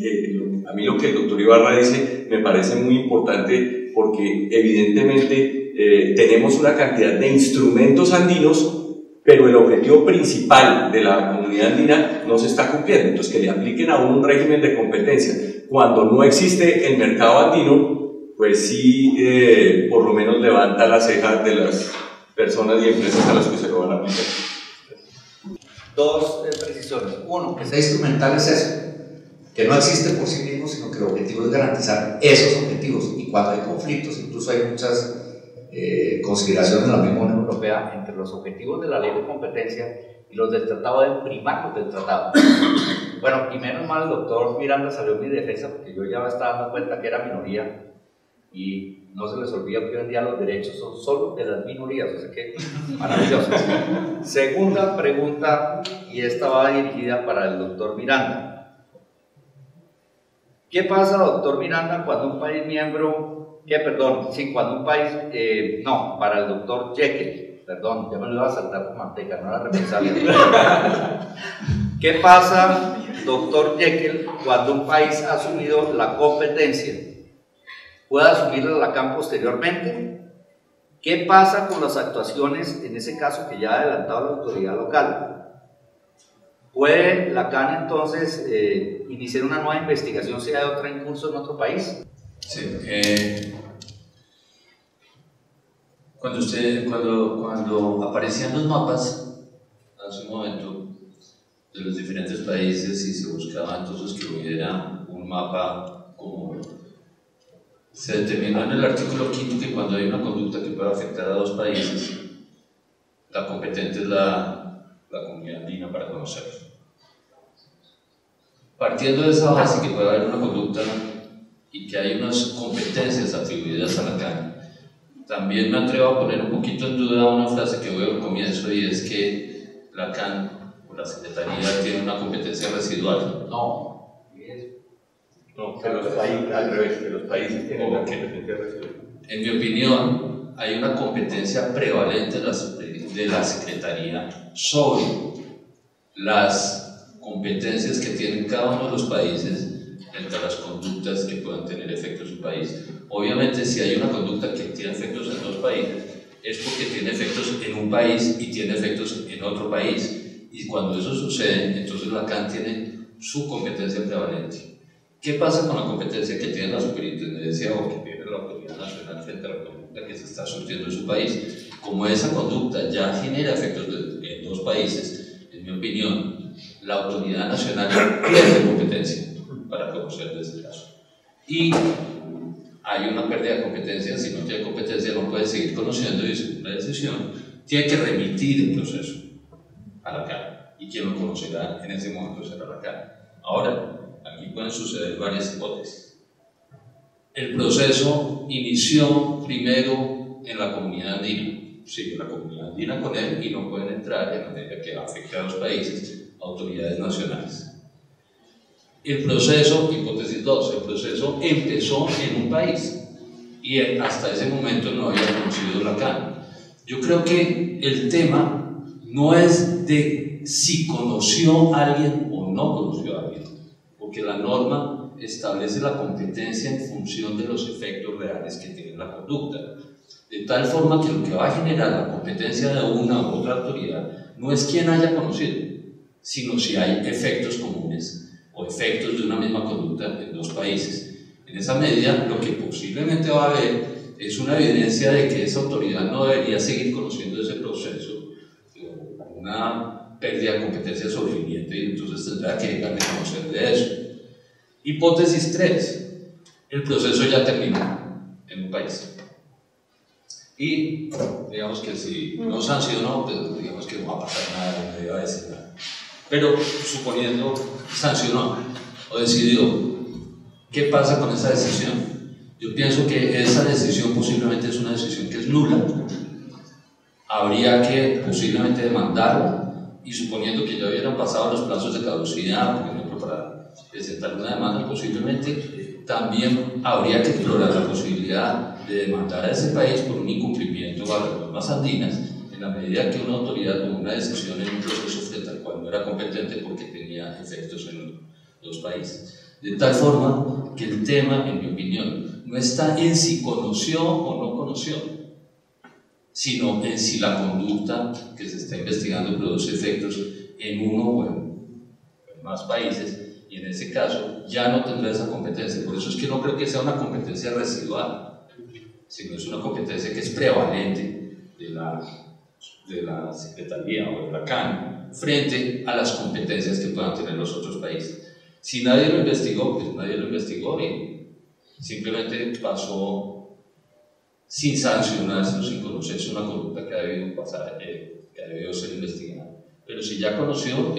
a mí lo que el doctor Ibarra dice me parece muy importante, porque evidentemente tenemos una cantidad de instrumentos andinos, pero el objetivo principal de la comunidad andina no se está cumpliendo. Entonces, que le apliquen a uno un régimen de competencia cuando no existe el mercado andino, pues sí, por lo menos levanta las cejas de las personas y empresas a las que se lo van a aplicar. Dos precisiones. Uno, que sea instrumental es eso, que no existe por sí mismo, sino que el objetivo es garantizar esos objetivos. Y cuando hay conflictos, incluso hay muchas consideraciones de la misma Unión Europea entre los objetivos de la ley de competencia y los del tratado, de primarlos del tratado. Bueno, y menos mal el doctor Miranda salió en mi defensa, porque yo ya me estaba dando cuenta que era minoría, y no se les olvida que hoy en día los derechos son solo de las minorías, o sea que maravilloso. Segunda pregunta, y esta va dirigida para el doctor Miranda. ¿Qué pasa, doctor Miranda, cuando un país miembro, cuando un país, para el doctor Jekyll, perdón, ya me lo iba a saltar con manteca, no era represalia. ¿Qué pasa, doctor Jekyll, cuando un país ha asumido la competencia? ¿Puede asumirla la CAN posteriormente? ¿Qué pasa con las actuaciones, en ese caso que ya ha adelantado la autoridad local? ¿Puede la CAN entonces iniciar una nueva investigación si hay otra en curso en otro país? Sí, cuando aparecían los mapas hace un momento de los diferentes países y se buscaba entonces que hubiera un mapa común, se determinó en el artículo 5 que cuando hay una conducta que pueda afectar a dos países, la competente es la comunidad andina para conocerlo. Partiendo de esa base que puede haber una conducta y que hay unas competencias atribuidas a la CAN, también me atrevo a poner un poquito en duda una frase que veo al comienzo, y es que la CAN o la Secretaría tiene una competencia residual. No, que los países, al revés, que los países tienen una competencia residual. En mi opinión, hay una competencia prevalente de la Secretaría sobre las competencias que tienen cada uno de los países entre las conductas que puedan tener efectos en su país. Obviamente, si hay una conducta que tiene efectos en dos países, es porque tiene efectos en un país y tiene efectos en otro país. Y cuando eso sucede, entonces la CAN tiene su competencia prevalente. ¿Qué pasa con la competencia que tiene la superintendencia o que tiene la autoridad nacional frente a la conducta que se está surtiendo en su país? Como esa conducta ya genera efectos en dos países, en mi opinión, la autoridad nacional pierde competencia para conocer de ese caso. Y hay una pérdida de competencia. Si no tiene competencia, no puede seguir conociendo, y según la decisión, tiene que remitir el proceso a la CAN, y quien lo conocerá en ese momento será la CAN. Ahora, aquí pueden suceder varias hipótesis. El proceso inició primero en la comunidad andina, sigue la comunidad andina con él, y no pueden entrar en materia que afecte a los países autoridades nacionales. El proceso, hipótesis 2, el proceso empezó en un país y hasta ese momento no había conocido la CAN. Yo creo que el tema no es de si conoció a alguien o no conoció a alguien, porque la norma establece la competencia en función de los efectos reales que tiene la conducta, de tal forma que lo que va a generar la competencia de una u otra autoridad no es quien haya conocido, sino si hay efectos comunes o efectos de una misma conducta en dos países. En esa medida, lo que posiblemente va a haber es una evidencia de que esa autoridad no debería seguir conociendo ese proceso, una pérdida de competencia sobreviviente, y entonces tendrá que dejar de conocer de eso. Hipótesis 3. el proceso ya terminó en un país. Y digamos que si no sancionó, pues digamos que no va a pasar nada, no iba a decir nada. Pero suponiendo sancionó o decidió, ¿qué pasa con esa decisión? Yo pienso que esa decisión posiblemente es una decisión que es nula. Habría que posiblemente demandarla, y suponiendo que ya hubieran pasado los plazos de caducidad, por ejemplo, para presentar una demanda, posiblemente también habría que explorar la posibilidad de demandar a ese país por un incumplimiento a las normas andinas, en la medida que una autoridad tomó una decisión en un proceso frente al cual no era competente porque tenía efectos en los países. De tal forma que el tema, en mi opinión, no está en si conoció o no conoció, sino en si la conducta que se está investigando produce efectos en uno o en más países, y en ese caso ya no tendrá esa competencia. Por eso es que no creo que sea una competencia residual, sino es una competencia que es prevalente de la Secretaría o de la CAN frente a las competencias que puedan tener los otros países. Si nadie lo investigó, pues nadie lo investigó y simplemente pasó sin sancionarse o sin conocerse una conducta que ha debido pasar, que ha debido ser investigada. Pero si ya conoció,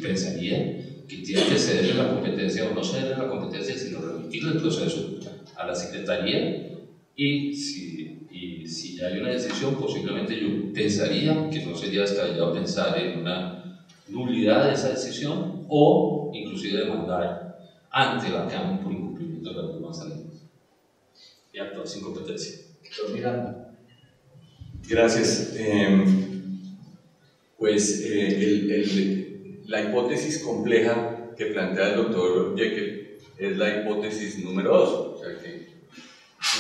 pensaría que tiene que cederle la competencia o no cederle la competencia, sino remitirle el proceso a la Secretaría, y si ya hay una decisión, posiblemente yo pensaría que no sería descabellado pensar en una nulidad de esa decisión o inclusive demandar ante la CAN por incumplimiento de las normas andinas y actuar sin competencia. Doctor Miranda. Gracias. La hipótesis compleja que plantea el doctor Jekyll es la hipótesis número 2, o sea que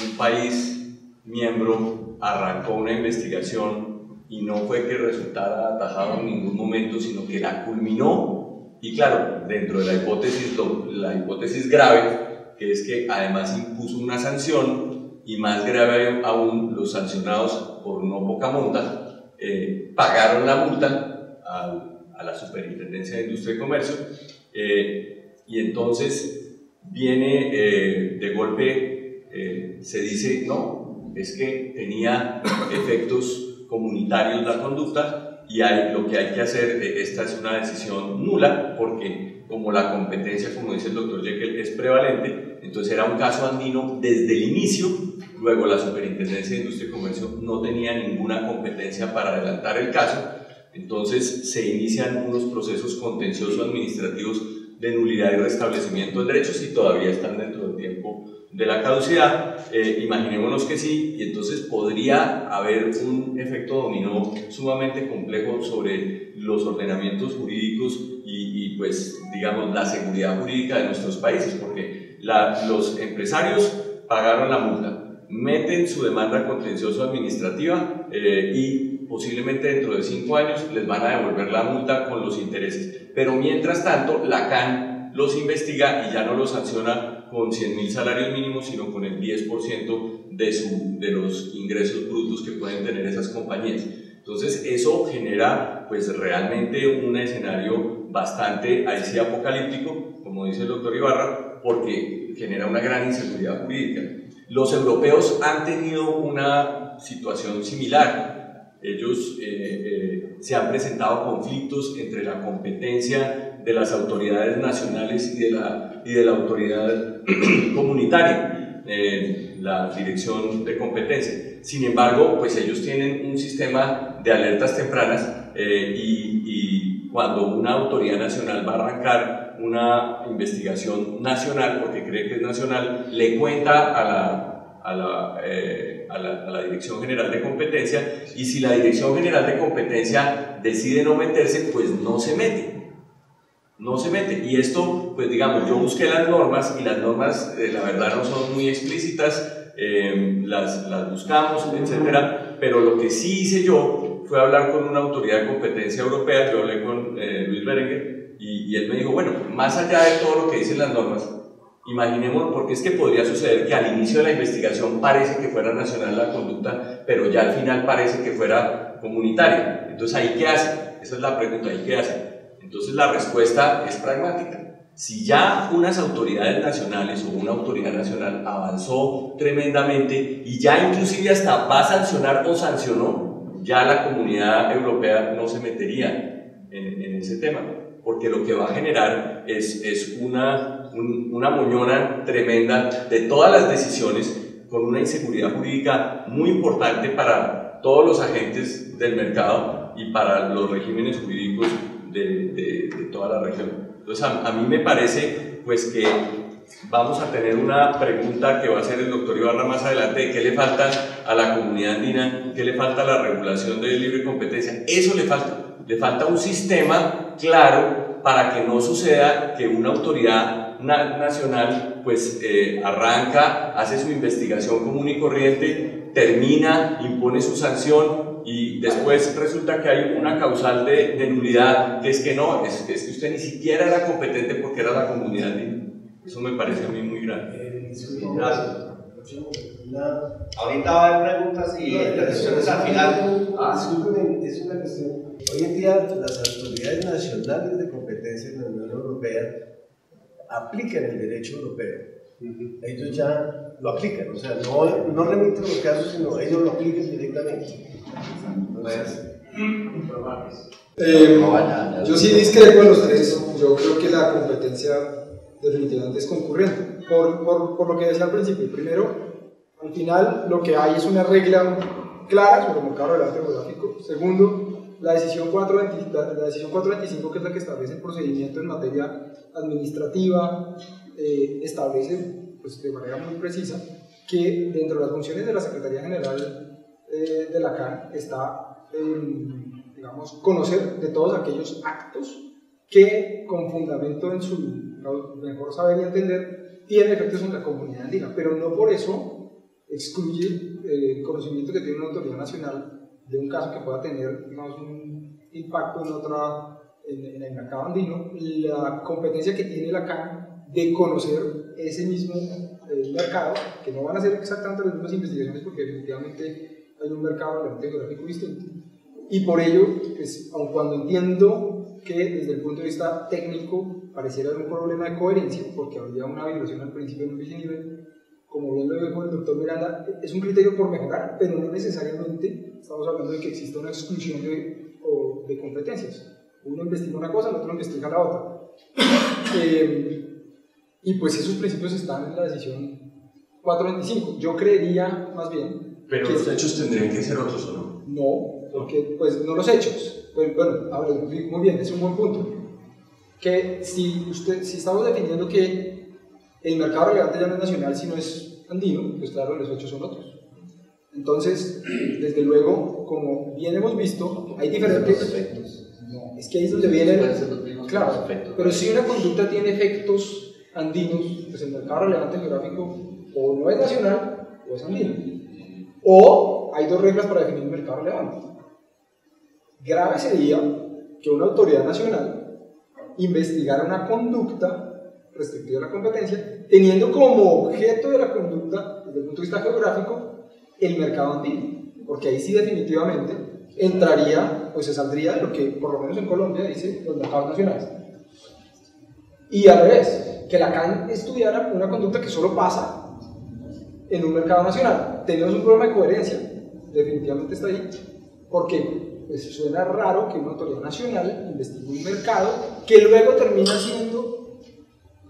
un país miembro arrancó una investigación y no fue que resultara atajado en ningún momento, sino que la culminó, y claro, dentro de la hipótesis grave, que es que además impuso una sanción, y más grave aún, los sancionados por no poca monta pagaron la multa a la Superintendencia de Industria y Comercio, y entonces viene de golpe, se dice, no, es que tenía efectos comunitarios la conducta, y lo que hay que hacer, esta es una decisión nula, porque como la competencia, como dice el doctor Jekyll, es prevalente, entonces era un caso andino desde el inicio. Luego la Superintendencia de Industria y Comercio no tenía ninguna competencia para adelantar el caso, entonces se inician unos procesos contenciosos administrativos de nulidad y restablecimiento de derechos, y todavía están dentro del tiempo de la caducidad. Imaginémonos que sí, y entonces podría haber un efecto dominó sumamente complejo sobre los ordenamientos jurídicos y pues digamos la seguridad jurídica de nuestros países, porque los empresarios pagaron la multa, meten su demanda contencioso administrativa y posiblemente dentro de 5 años les van a devolver la multa con los intereses, pero mientras tanto la CAN los investiga y ya no los sanciona con 100.000 salarios mínimos, sino con el 10% de los ingresos brutos que pueden tener esas compañías. Entonces eso genera pues realmente un escenario bastante, ahí sí, apocalíptico, como dice el doctor Ibarra, porque genera una gran inseguridad jurídica. Los europeos han tenido una situación similar. Ellos se han presentado conflictos entre la competencia de las autoridades nacionales y de la autoridad comunitaria, la dirección de competencia. Sin embargo, pues ellos tienen un sistema de alertas tempranas y cuando una autoridad nacional va a arrancar una investigación nacional, porque cree que es nacional, le cuenta a la Dirección General de Competencia, y si la Dirección General de Competencia decide no meterse, pues no se mete. Y esto, pues digamos, yo busqué las normas y las normas la verdad no son muy explícitas, las buscamos, etcétera, pero lo que sí hice yo fue hablar con una autoridad de competencia europea. Yo hablé con Luis Berenguer y él me dijo, bueno, más allá de todo lo que dicen las normas, imaginemos, porque es que podría suceder que al inicio de la investigación parece que fuera nacional la conducta, pero ya al final parece que fuera comunitaria. Entonces, ¿ahí qué hace? Esa es la pregunta, ¿ahí qué hace? Entonces, la respuesta es pragmática. Si ya unas autoridades nacionales o una autoridad nacional avanzó tremendamente y ya inclusive hasta va a sancionar o sancionó, ya la comunidad europea no se metería en ese tema, porque lo que va a generar es una moñona tremenda de todas las decisiones, con una inseguridad jurídica muy importante para todos los agentes del mercado y para los regímenes jurídicos de toda la región. Entonces a mí me parece pues que vamos a tener una pregunta que va a hacer el doctor Ibarra más adelante de qué le falta a la comunidad andina, qué le falta a la regulación de libre competencia. Eso le falta un sistema claro para que no suceda que una autoridad nacional pues arranca, hace su investigación común y corriente, termina, impone su sanción y después resulta que hay una causal de nulidad, que es que no, es que usted ni siquiera era competente porque era la comunidad andina. Eso me parece a mí muy grave. Gracias. Ahorita va a haber preguntas y intervenciones al final. Discúlpeme, es una cuestión. Hoy en día las autoridades nacionales de competencia de la Unión Europea aplican el derecho europeo. Ellos ya lo aplican, o sea, no remiten los casos, sino ellos lo aplican directamente. Yo sí discrepo de los tres. Yo creo que la competencia definitivamente es concurrente, por lo que decía al principio. Primero, al final lo que hay es una regla clara sobre el mercado relevante geográfico. Segundo, la decisión 425, que es la que establece el procedimiento en materia administrativa, establece pues, de manera muy precisa que dentro de las funciones de la Secretaría General de la CAN está, digamos, conocer de todos aquellos actos que con fundamento en su mejor saber y entender tienen efectos en la comunidad andina, pero no por eso excluye el conocimiento que tiene una autoridad nacional de un caso que pueda tener, digamos, un impacto en el mercado andino, la competencia que tiene la CAN de conocer ese mismo mercado, que no van a ser exactamente las mismas investigaciones porque definitivamente hay un mercado relevante geográfico distinto, y por ello, pues, aun cuando entiendo que desde el punto de vista técnico pareciera haber un problema de coherencia, porque habría una violación al principio de un nivel, como bien lo dijo el doctor Miranda, es un criterio por mejorar, pero no necesariamente estamos hablando de que exista una exclusión de competencias. Uno investiga una cosa, el otro investiga la otra. Y pues esos principios están en la decisión 425. Yo creería más bien... Pero los hechos tendrían que ser otros, ¿o no? No, porque pues no los hechos. Pues, bueno, muy bien, es un buen punto. Que si estamos definiendo que el mercado relevante ya no es nacional, sino es andino, pues claro, los hechos son otros. Entonces, desde luego, como bien hemos visto, hay diferentes efectos. No, es que ahí es donde vienen. Claro, pero si una conducta tiene efectos andinos, pues el mercado relevante geográfico o no es nacional o es andino. O hay dos reglas para definir el mercado relevante. Grave sería que una autoridad nacional investigara una conducta restrictiva a la competencia, teniendo como objeto de la conducta, desde el punto de vista geográfico, el mercado andino, porque ahí sí definitivamente entraría, pues se saldría de lo que por lo menos en Colombia dice los mercados nacionales. Y al revés, que la CAN estudiara una conducta que solo pasa en un mercado nacional. Tenemos un problema de coherencia, definitivamente está ahí, porque pues, suena raro que una autoridad nacional investigue un mercado que luego termina siendo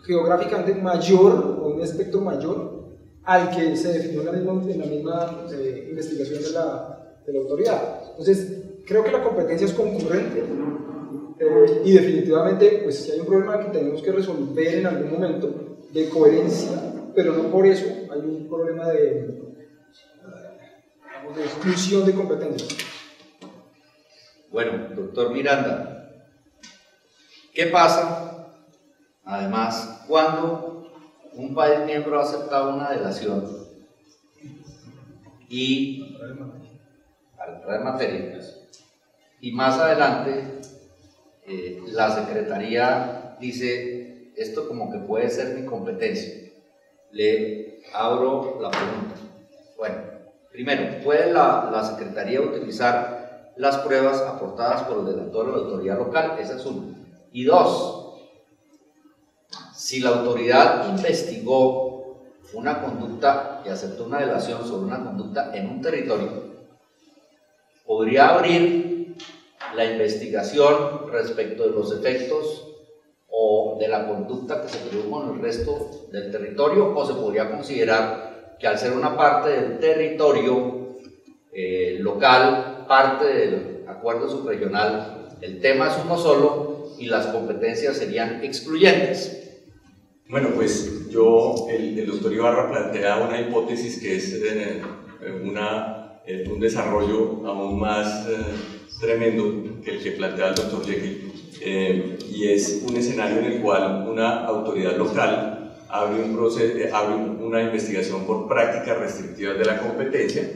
geográficamente mayor o un espectro mayor al que se definió en la misma investigación de la autoridad. Entonces, creo que la competencia es concurrente y definitivamente pues, si hay un problema que tenemos que resolver en algún momento de coherencia, pero no por eso hay un problema de exclusión de competencia. Bueno, doctor Miranda, ¿qué pasa, además, cuando un país miembro ha aceptado una delación y al traer materias y más adelante la Secretaría dice esto como que puede ser mi competencia? Le abro la pregunta. Bueno, primero, ¿puede la Secretaría utilizar las pruebas aportadas por el delator a la autoridad local? Esa es una. Y dos, si la autoridad investigó una conducta y aceptó una delación sobre una conducta en un territorio, podría abrir la investigación respecto de los efectos o de la conducta que se produjo en el resto del territorio, o se podría considerar que al ser una parte del territorio local, parte del acuerdo subregional, el tema es uno solo y las competencias serían excluyentes. Bueno, pues el doctor Ibarra plantea una hipótesis que es un desarrollo aún más tremendo que el que plantea el doctor Jekyll, y es un escenario en el cual una autoridad local abre una investigación por prácticas restrictivas de la competencia.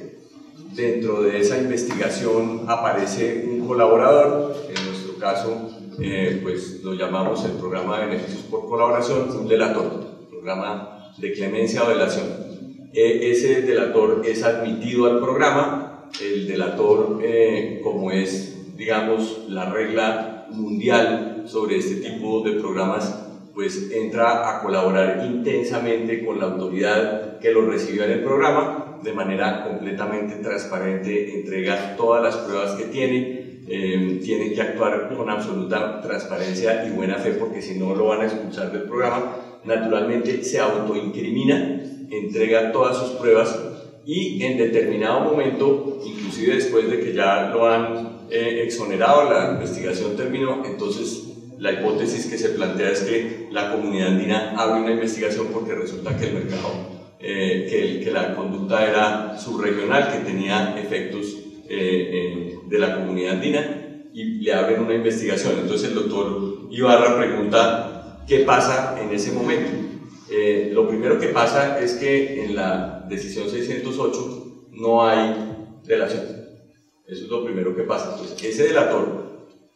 Dentro de esa investigación aparece un colaborador, en nuestro caso pues lo llamamos el programa de beneficios por colaboración, un delator, programa de clemencia o delación. Ese delator es admitido al programa. El delator, como es, digamos, la regla mundial sobre este tipo de programas, pues entra a colaborar intensamente con la autoridad que lo recibió en el programa, de manera completamente transparente, entrega todas las pruebas que tiene que actuar con absoluta transparencia y buena fe, porque si no lo van a expulsar del programa. Naturalmente se autoincrimina, entrega todas sus pruebas y en determinado momento, inclusive después de que ya lo han exonerado, la investigación terminó, entonces la hipótesis que se plantea es que la comunidad andina abre una investigación porque resulta que el mercado, que la conducta era subregional, que tenía efectos de la comunidad andina, y le abren una investigación. Entonces el doctor Ibarra pregunta qué pasa en ese momento. Lo primero que pasa es que en la decisión 608 no hay delación. Eso es lo primero que pasa. Entonces, ese delator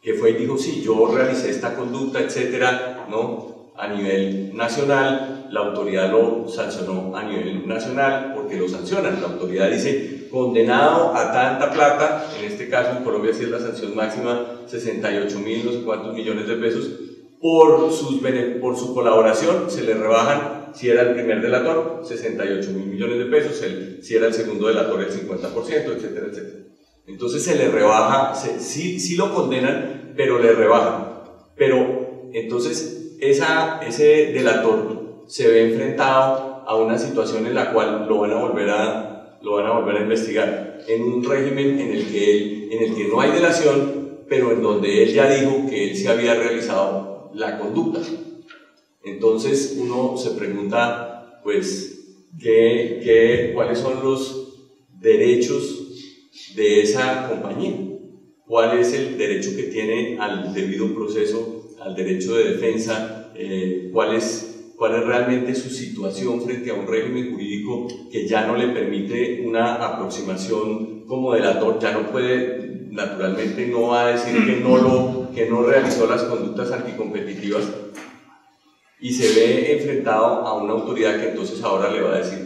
que fue y dijo, sí, yo realicé esta conducta, etcétera, ¿no?, a nivel nacional, la autoridad lo sancionó a nivel nacional, porque lo sancionan. La autoridad dice, condenado a tanta plata, en este caso en Colombia sí es la sanción máxima, 68.000 no sé cuántos millones de pesos, por su colaboración se le rebajan, si era el primer delator, 68.000 millones de pesos, si era el segundo delator, el 50%, etcétera, etcétera. Entonces se le rebaja, sí lo condenan, pero le rebajan. Pero entonces ese delator se ve enfrentado a una situación en la cual lo van a volver a investigar, en un régimen en el que no hay delación, pero en donde él ya dijo que él se había realizado la conducta. Entonces uno se pregunta, pues, ¿cuáles son los derechos de esa compañía? ¿Cuál es el derecho que tiene al debido proceso, al derecho de defensa? ¿Cuál es realmente su situación frente a un régimen jurídico que ya no le permite una aproximación como delator? Ya no puede, naturalmente no va a decir que no realizó las conductas anticompetitivas, y se ve enfrentado a una autoridad que entonces ahora le va a decir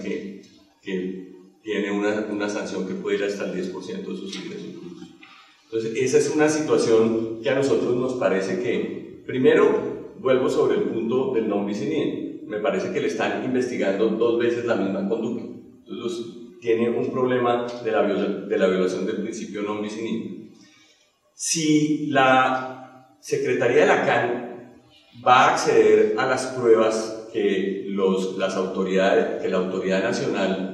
que tiene una sanción que puede ir hasta el 10% de sus ingresos brutos. Entonces esa es una situación que a nosotros nos parece que, primero, vuelvo sobre el punto del non bis in idem, me parece que le están investigando 2 veces la misma conducta. Entonces tiene un problema de la violación del principio non bis in idem. Si la Secretaría de la CAN va a acceder a las pruebas que la autoridad nacional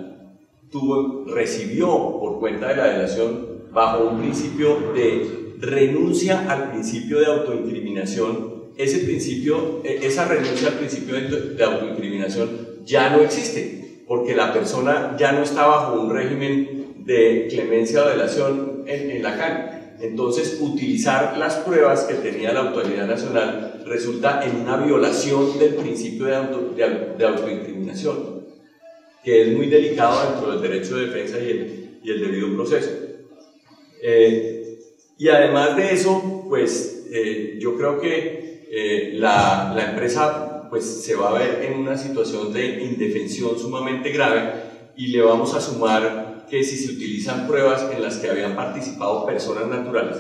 recibió por cuenta de la delación, bajo un principio de renuncia al principio de autoincriminación, esa renuncia al principio de autoincriminación ya no existe, porque la persona ya no está bajo un régimen de clemencia o delación en la CAN. Entonces, utilizar las pruebas que tenía la autoridad nacional resulta en una violación del principio de autoincriminación, que es muy delicado dentro del derecho de defensa y el debido proceso. Y además de eso, pues yo creo que la empresa pues, se va a ver en una situación de indefensión sumamente grave, y le vamos a sumar que si se utilizan pruebas en las que habían participado personas naturales,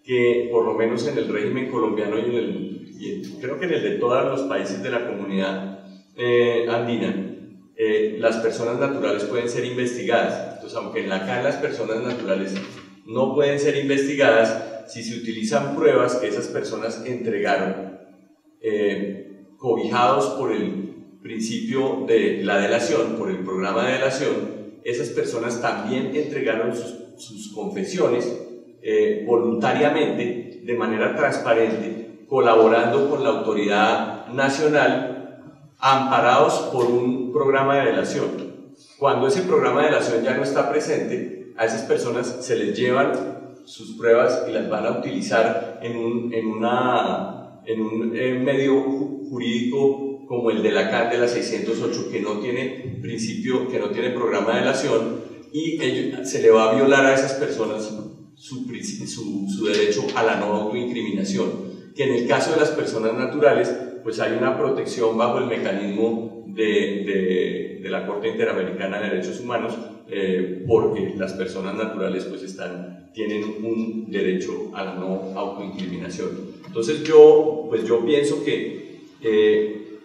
que por lo menos en el régimen colombiano y creo que en el de todos los países de la comunidad andina, las personas naturales pueden ser investigadas. Entonces, aunque en la CAN las personas naturales no pueden ser investigadas, si se utilizan pruebas que esas personas entregaron, cobijados por el principio de la delación, por el programa de delación, esas personas también entregaron sus confesiones voluntariamente, de manera transparente, colaborando con la autoridad nacional, amparados por un programa de delación. Cuando ese programa de delación ya no está presente, a esas personas se les llevan sus pruebas y las van a utilizar en un medio jurídico como el de la CAN de la 608, que no tiene principio, que no tiene programa de delación, y se le va a violar a esas personas su derecho a la no autoincriminación, que en el caso de las personas naturales pues hay una protección bajo el mecanismo de la Corte Interamericana de Derechos Humanos, porque las personas naturales pues tienen un derecho a la no autoincriminación. Entonces yo pienso que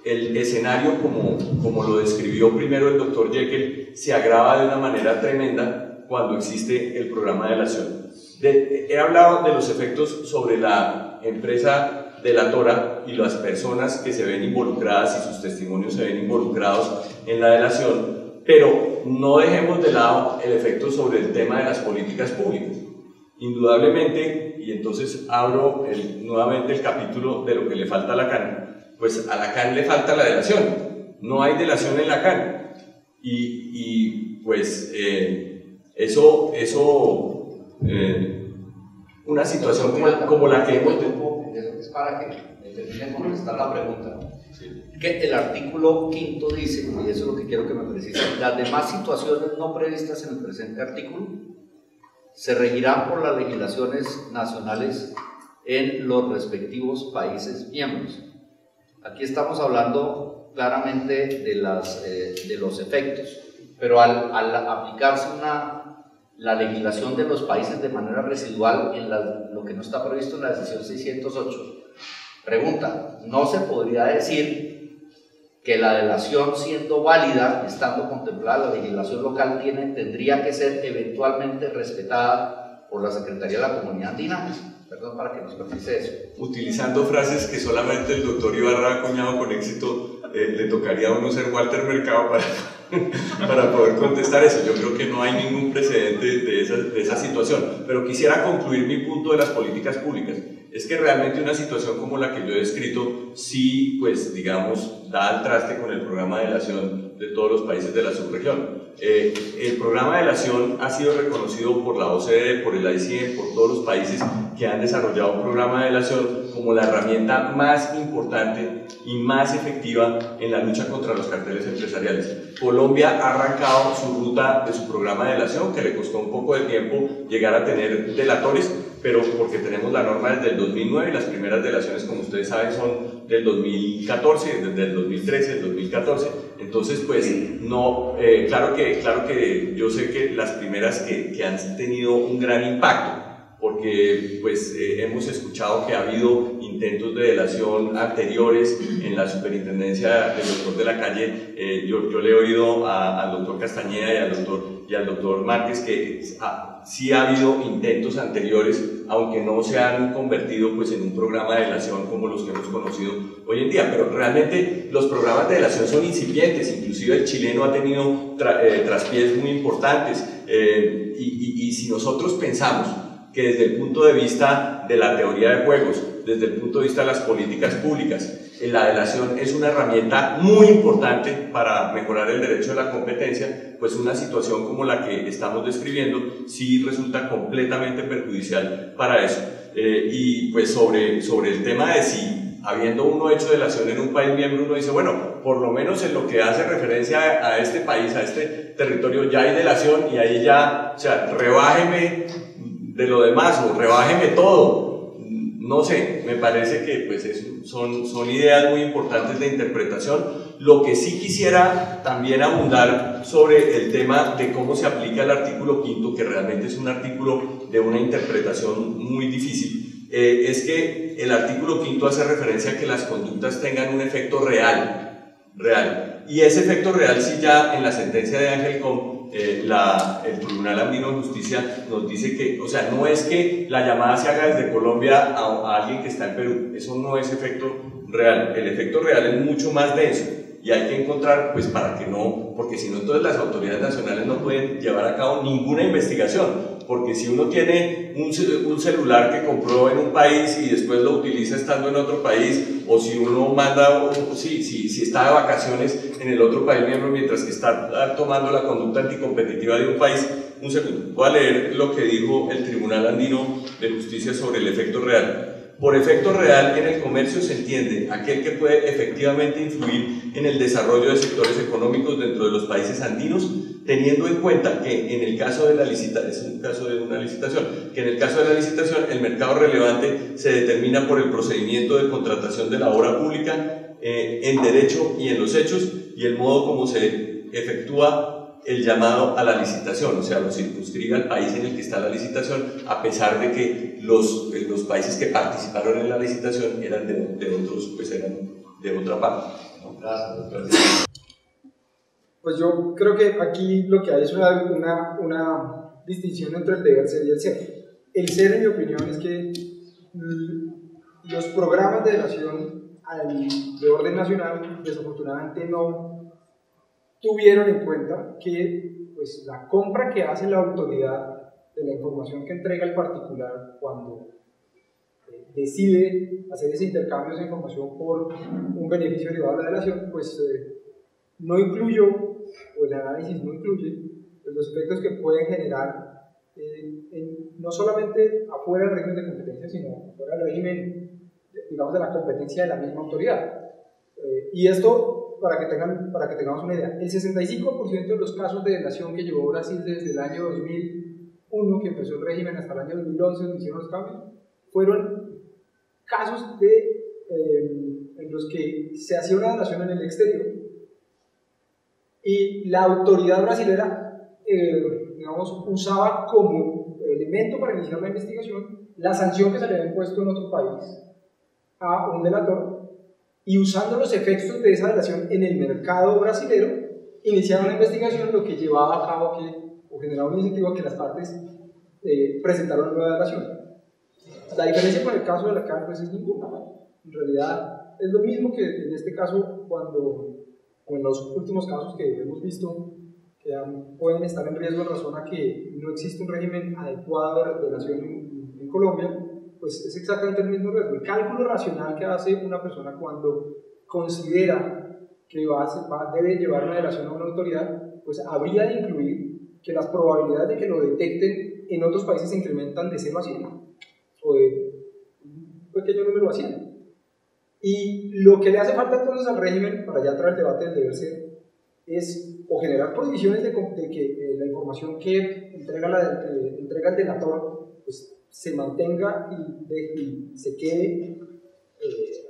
el escenario, como lo describió primero el doctor Jekyll, se agrava de una manera tremenda cuando existe el programa de delación. He hablado de los efectos sobre la empresa delatora y las personas que se ven involucradas y sus testimonios se ven involucrados en la delación, pero no dejemos de lado el efecto sobre el tema de las políticas públicas. Indudablemente, y entonces abro nuevamente el capítulo de lo que le falta a la CAN, pues a la CAN le falta la delación, no hay delación en la CAN, y pues una situación como la que hemos... Es para que me termine de contestar la pregunta. Sí. Que el artículo 5 dice, y eso es lo que quiero que me precise, las demás situaciones no previstas en el presente artículo se regirán por las legislaciones nacionales en los respectivos países miembros. Aquí estamos hablando claramente de los efectos, pero al aplicarse la legislación de los países de manera residual en lo que no está previsto en la decisión 608, pregunta, ¿no se podría decir que la delación, siendo válida, estando contemplada la legislación local, tendría que ser eventualmente respetada por la Secretaría de la Comunidad Andina? Perdón, para que nos precise eso. Utilizando frases que solamente el doctor Ibarra ha acuñado con éxito, le tocaría a uno ser Walter Mercado para poder contestar eso. Yo creo que no hay ningún precedente de esa situación, pero quisiera concluir mi punto de las políticas públicas. Es que realmente una situación como la que yo he descrito sí, pues digamos, da al traste con el programa de delación de todos los países de la subregión. El programa de delación ha sido reconocido por la OCDE, por el ICM, por todos los países que han desarrollado un programa de delación como la herramienta más importante y más efectiva en la lucha contra los carteles empresariales. Colombia ha arrancado su ruta de su programa de delación, que le costó un poco de tiempo llegar a tener delatores, pero porque tenemos la norma desde el 2009 y las primeras delaciones, como ustedes saben, son del 2014, desde el 2013, el 2014. Entonces, pues, no, claro que yo sé que las primeras que han tenido un gran impacto, porque pues hemos escuchado que ha habido intentos de delación anteriores en la superintendencia del doctor de la Calle. Yo le he oído al doctor Castañeda y al doctor Márquez que sí ha habido intentos anteriores, aunque no se han convertido pues en un programa de delación como los que hemos conocido hoy en día, pero realmente los programas de delación son incipientes. Inclusive el chileno ha tenido traspiés muy importantes, y si nosotros pensamos que desde el punto de vista de la teoría de juegos, desde el punto de vista de las políticas públicas, la delación es una herramienta muy importante para mejorar el derecho de la competencia, pues una situación como la que estamos describiendo sí resulta completamente perjudicial para eso. Y pues sobre el tema de si, habiendo uno hecho delación en un país miembro, uno dice, bueno, por lo menos en lo que hace referencia a este país, a este territorio, ya hay delación y ahí ya, o sea, rebájeme de lo demás o rebájeme todo. No sé, me parece que pues son ideas muy importantes de interpretación. Lo que sí quisiera también abundar sobre el tema de cómo se aplica el artículo 5, que realmente es un artículo de una interpretación muy difícil, es que el artículo 5º hace referencia a que las conductas tengan un efecto real. Y ese efecto real, sí, ya en la sentencia de Ángel Com, el Tribunal Andino de Justicia nos dice que, o sea, no es que la llamada se haga desde Colombia a alguien que está en Perú, eso no es efecto real. El efecto real es mucho más denso y hay que encontrar, pues, para que no, porque si no, entonces las autoridades nacionales no pueden llevar a cabo ninguna investigación. Porque si uno tiene un celular que compró en un país y después lo utiliza estando en otro país, o si uno manda, si está de vacaciones en el otro país miembro mientras que está tomando la conducta anticompetitiva de un país, un segundo, voy a leer lo que dijo el Tribunal Andino de Justicia sobre el efecto real. Por efecto real en el comercio se entiende aquel que puede efectivamente influir en el desarrollo de sectores económicos dentro de los países andinos, teniendo en cuenta que en el caso de la licitación, es un caso de una licitación, que en el caso de la licitación el mercado relevante se determina por el procedimiento de contratación de la obra pública en derecho y en los hechos y el modo como se efectúa el llamado a la licitación, o sea, lo circunscribe al país en el que está la licitación, a pesar de que los países que participaron en la licitación eran de otros, pues eran de otra parte. Gracias, doctor. Pues yo creo que aquí lo que hay es una distinción entre el deber ser y el ser. El ser, en mi opinión, es que los programas de delación de orden nacional desafortunadamente no tuvieron en cuenta que, pues, la compra que hace la autoridad de la información que entrega el particular cuando decide hacer ese intercambio de esa información por un beneficio derivado de la delación, pues no incluyó, o el análisis no incluye, pues, los efectos que pueden generar no solamente afuera del régimen de competencia, sino fuera del régimen, digamos, de la competencia de la misma autoridad. Y esto, para que tengamos una idea, el 65% de los casos de delación que llevó Brasil desde el año 2001, que empezó el régimen, hasta el año 2011, donde hicieron los cambios, fueron casos en los que se hacía una delación en el exterior y la autoridad brasilera, digamos, usaba como elemento para iniciar la investigación la sanción que se le había impuesto en otro país a un delator, y usando los efectos de esa delación en el mercado brasilero, iniciaron una investigación, lo que llevaba a cabo o generaba un incentivo a que las partes presentaron una nueva delación. La diferencia con el caso de la CAN, pues, es ninguna. En realidad es lo mismo que en este caso, o en los últimos casos que hemos visto que pueden estar en riesgo en razón a que no existe un régimen adecuado de delación en Colombia. Pues es exactamente el mismo riesgo. El cálculo racional que hace una persona cuando considera que debe llevar una delación a una autoridad, pues habría de incluir que las probabilidades de que lo detecten en otros países se incrementan de 0 a 100, o de un pequeño número a 100. Y lo que le hace falta entonces al régimen, para ya entrar al debate del deber ser, es o generar prohibiciones de que la información que entrega el delator, pues, se mantenga y se quede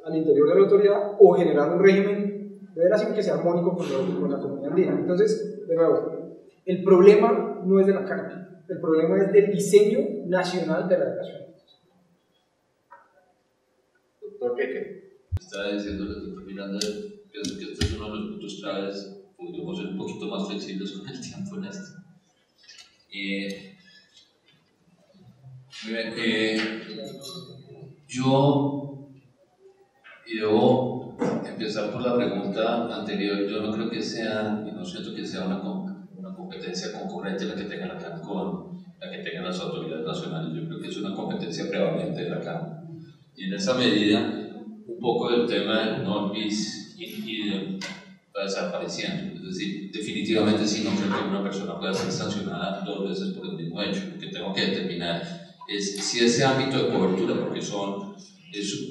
al interior de la autoridad, o generar un régimen de delación que sea armónico con la comunidad andina. Entonces, de nuevo, el problema no es de la CAN, el problema es del diseño nacional de la delación. Doctor Peque. Estaba diciendo el doctor Miranda, pienso que este es uno de los puntos claves. Podríamos ser un poquito más flexibles con el tiempo en esto. Yo debo empezar por la pregunta anterior. Yo no creo que sea, y no siento que sea una competencia concurrente la que tenga la CAN con la que tengan las autoridades nacionales. Yo creo que es una competencia prevalente de la CAN. Y en esa medida, un poco del tema del non-bis está desapareciendo. Es decir, definitivamente sí, no creo que una persona pueda ser sancionada 2 veces por el mismo hecho. Lo que tengo que determinar es si ese ámbito de cobertura, porque es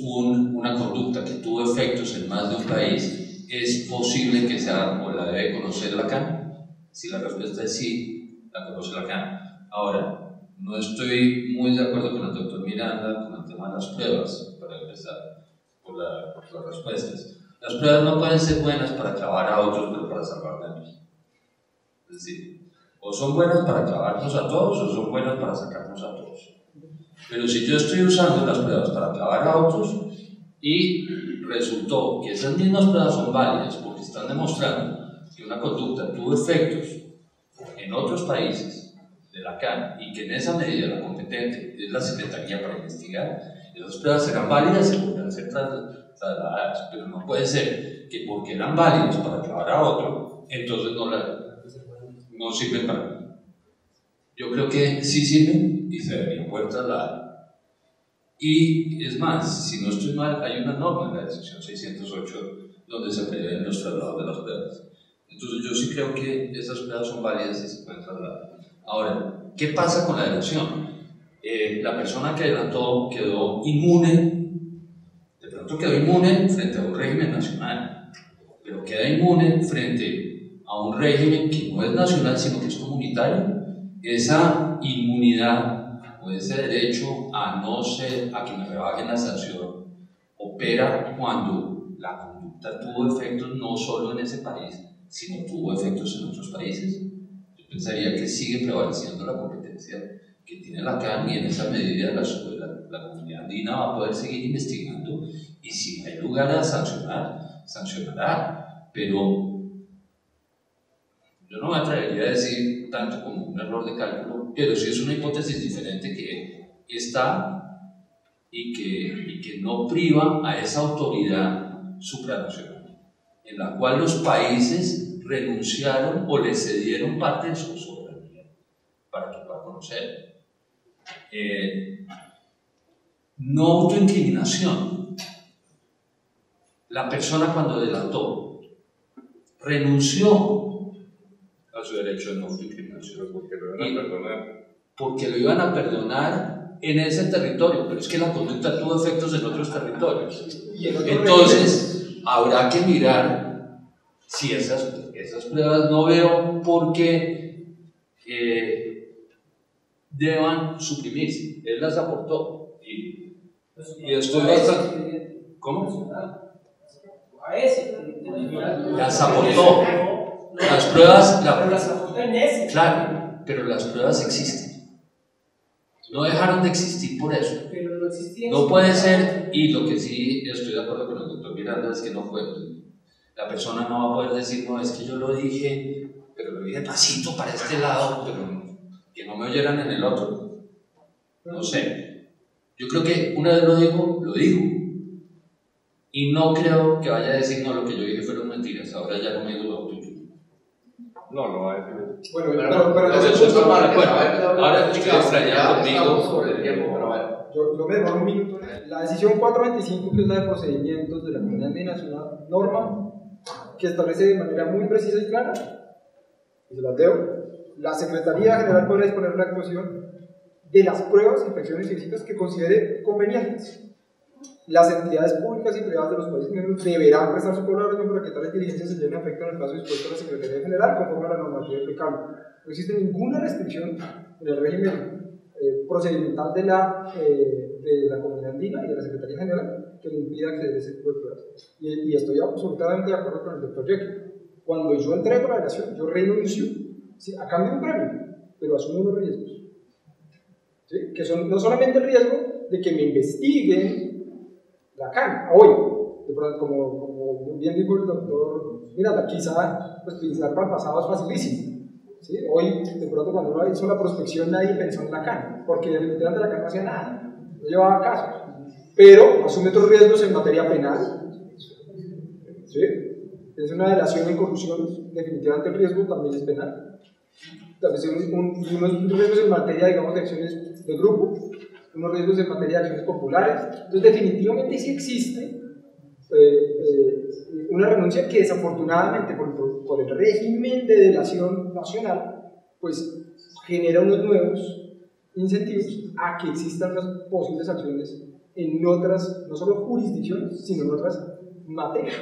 una conducta que tuvo efectos en más de un país, es posible que sea o la debe conocer la CAN. Si la respuesta es sí, la conoce la CAN. Ahora, no estoy muy de acuerdo con el doctor Miranda con el tema de las pruebas, para empezar por las respuestas. Las pruebas no pueden ser buenas para clavar a otros, pero para salvarme a mí. Es decir, o son buenas para clavarnos a todos, o son buenas para sacarnos a todos. Pero si yo estoy usando las pruebas para clavar a otros y resultó que esas mismas pruebas son válidas porque están demostrando que una conducta tuvo efectos en otros países de la CAN y que en esa medida la competente es la Secretaría para investigar, esas pruebas serán válidas y podrán ser trasladadas, pero no puede ser que porque eran válidas para clavar a otro, entonces no sirven para mí. Yo creo que sí sirven y se deberían poder trasladar. Y es más, si no estoy mal, hay una norma en la decisión 608 donde se prevén los traslados de las pruebas. Entonces yo sí creo que esas pruebas son válidas y se pueden trasladar. Ahora, ¿qué pasa con la delación? La persona que delató quedó inmune, de pronto quedó inmune frente a un régimen nacional, pero queda inmune frente a un régimen que no es nacional sino que es comunitario. Esa inmunidad o ese derecho a que me rebajen la sanción opera cuando la conducta tuvo efectos no solo en ese país, sino tuvo efectos en otros países. Yo pensaría que sigue prevaleciendo la competencia que tiene la CAN y en esa medida la comunidad andina va a poder seguir investigando y si hay lugar a sancionar, sancionará, pero yo no me atrevería a decir tanto como un error de cálculo, pero sí es una hipótesis diferente que está y que no priva a esa autoridad supranacional, en la cual los países renunciaron o le cedieron parte de su soberanía para que pueda conocer. No autoincriminación. La persona cuando delató renunció a su derecho de no autoincriminación porque lo iban a perdonar en ese territorio, pero es que la conducta tuvo efectos en otros territorios. Entonces habrá que mirar si esas pruebas no veo por qué deban suprimirse. Él las aportó y estoy bastante... ¿Cómo? Las aportó. Las pruebas... Claro, pero las pruebas existen. No dejaron de existir por eso. No puede ser, y lo que sí estoy de acuerdo con el doctor Miranda es que no puede. La persona no va a poder decir, no, es que yo lo dije, pero lo dije pasito para este lado, pero que no me oyeran en el otro. No sé. Yo creo que una vez lo digo. Y no creo que vaya a decir, no, lo que yo dije fueron mentiras, ahora ya no me digo lo tuyo. No, no va a decir. Bueno, pero eso es normal. Bueno, ahora estoy extrañando conmigo sobre el tiempo, pero bueno. Yo me demoro un minuto. La decisión 425, que es la de procedimientos de la Comunidad Andina, es una norma que establece de manera muy precisa y clara, y se las leo, la Secretaría General podrá disponer la actuación de las pruebas, inspecciones y visitas que considere convenientes. Las entidades públicas y privadas de los países miembros deberán prestar su colaboración para que tales diligencias se lleven a efecto en el plazo dispuesto a la Secretaría General conforme a la normativa aplicable. No existe ninguna restricción en el régimen procedimental de la Comunidad Andina y de la Secretaría General que le impida acceder a ese tipo de pruebas. Y estoy absolutamente de acuerdo con el doctor Jekyll. Cuando yo entrego la delación, yo renuncio, ¿sí?, a cambio de un premio, pero asumo unos riesgos, ¿sí?, que son no solamente el riesgo de que me investiguen la CAN hoy, de pronto, como bien dijo el doctor Miranda, quizá pues, pensar para el pasado es facilísimo, ¿sí? Hoy, de pronto, cuando uno hizo la prospección, nadie pensó en la CAN, porque definitivamente la CAN no hacía nada, no llevaba caso, pero asume otros riesgos en materia penal, ¿sí? Es una delación en corrupción, definitivamente el riesgo también es penal, también unos riesgos en materia, digamos, de acciones de grupo, unos riesgos en materia de acciones populares. Entonces definitivamente sí existe una renuncia que desafortunadamente por el régimen de delación nacional pues genera unos nuevos incentivos a que existan las posibles acciones en otras, no solo jurisdicciones, sino en otras materias.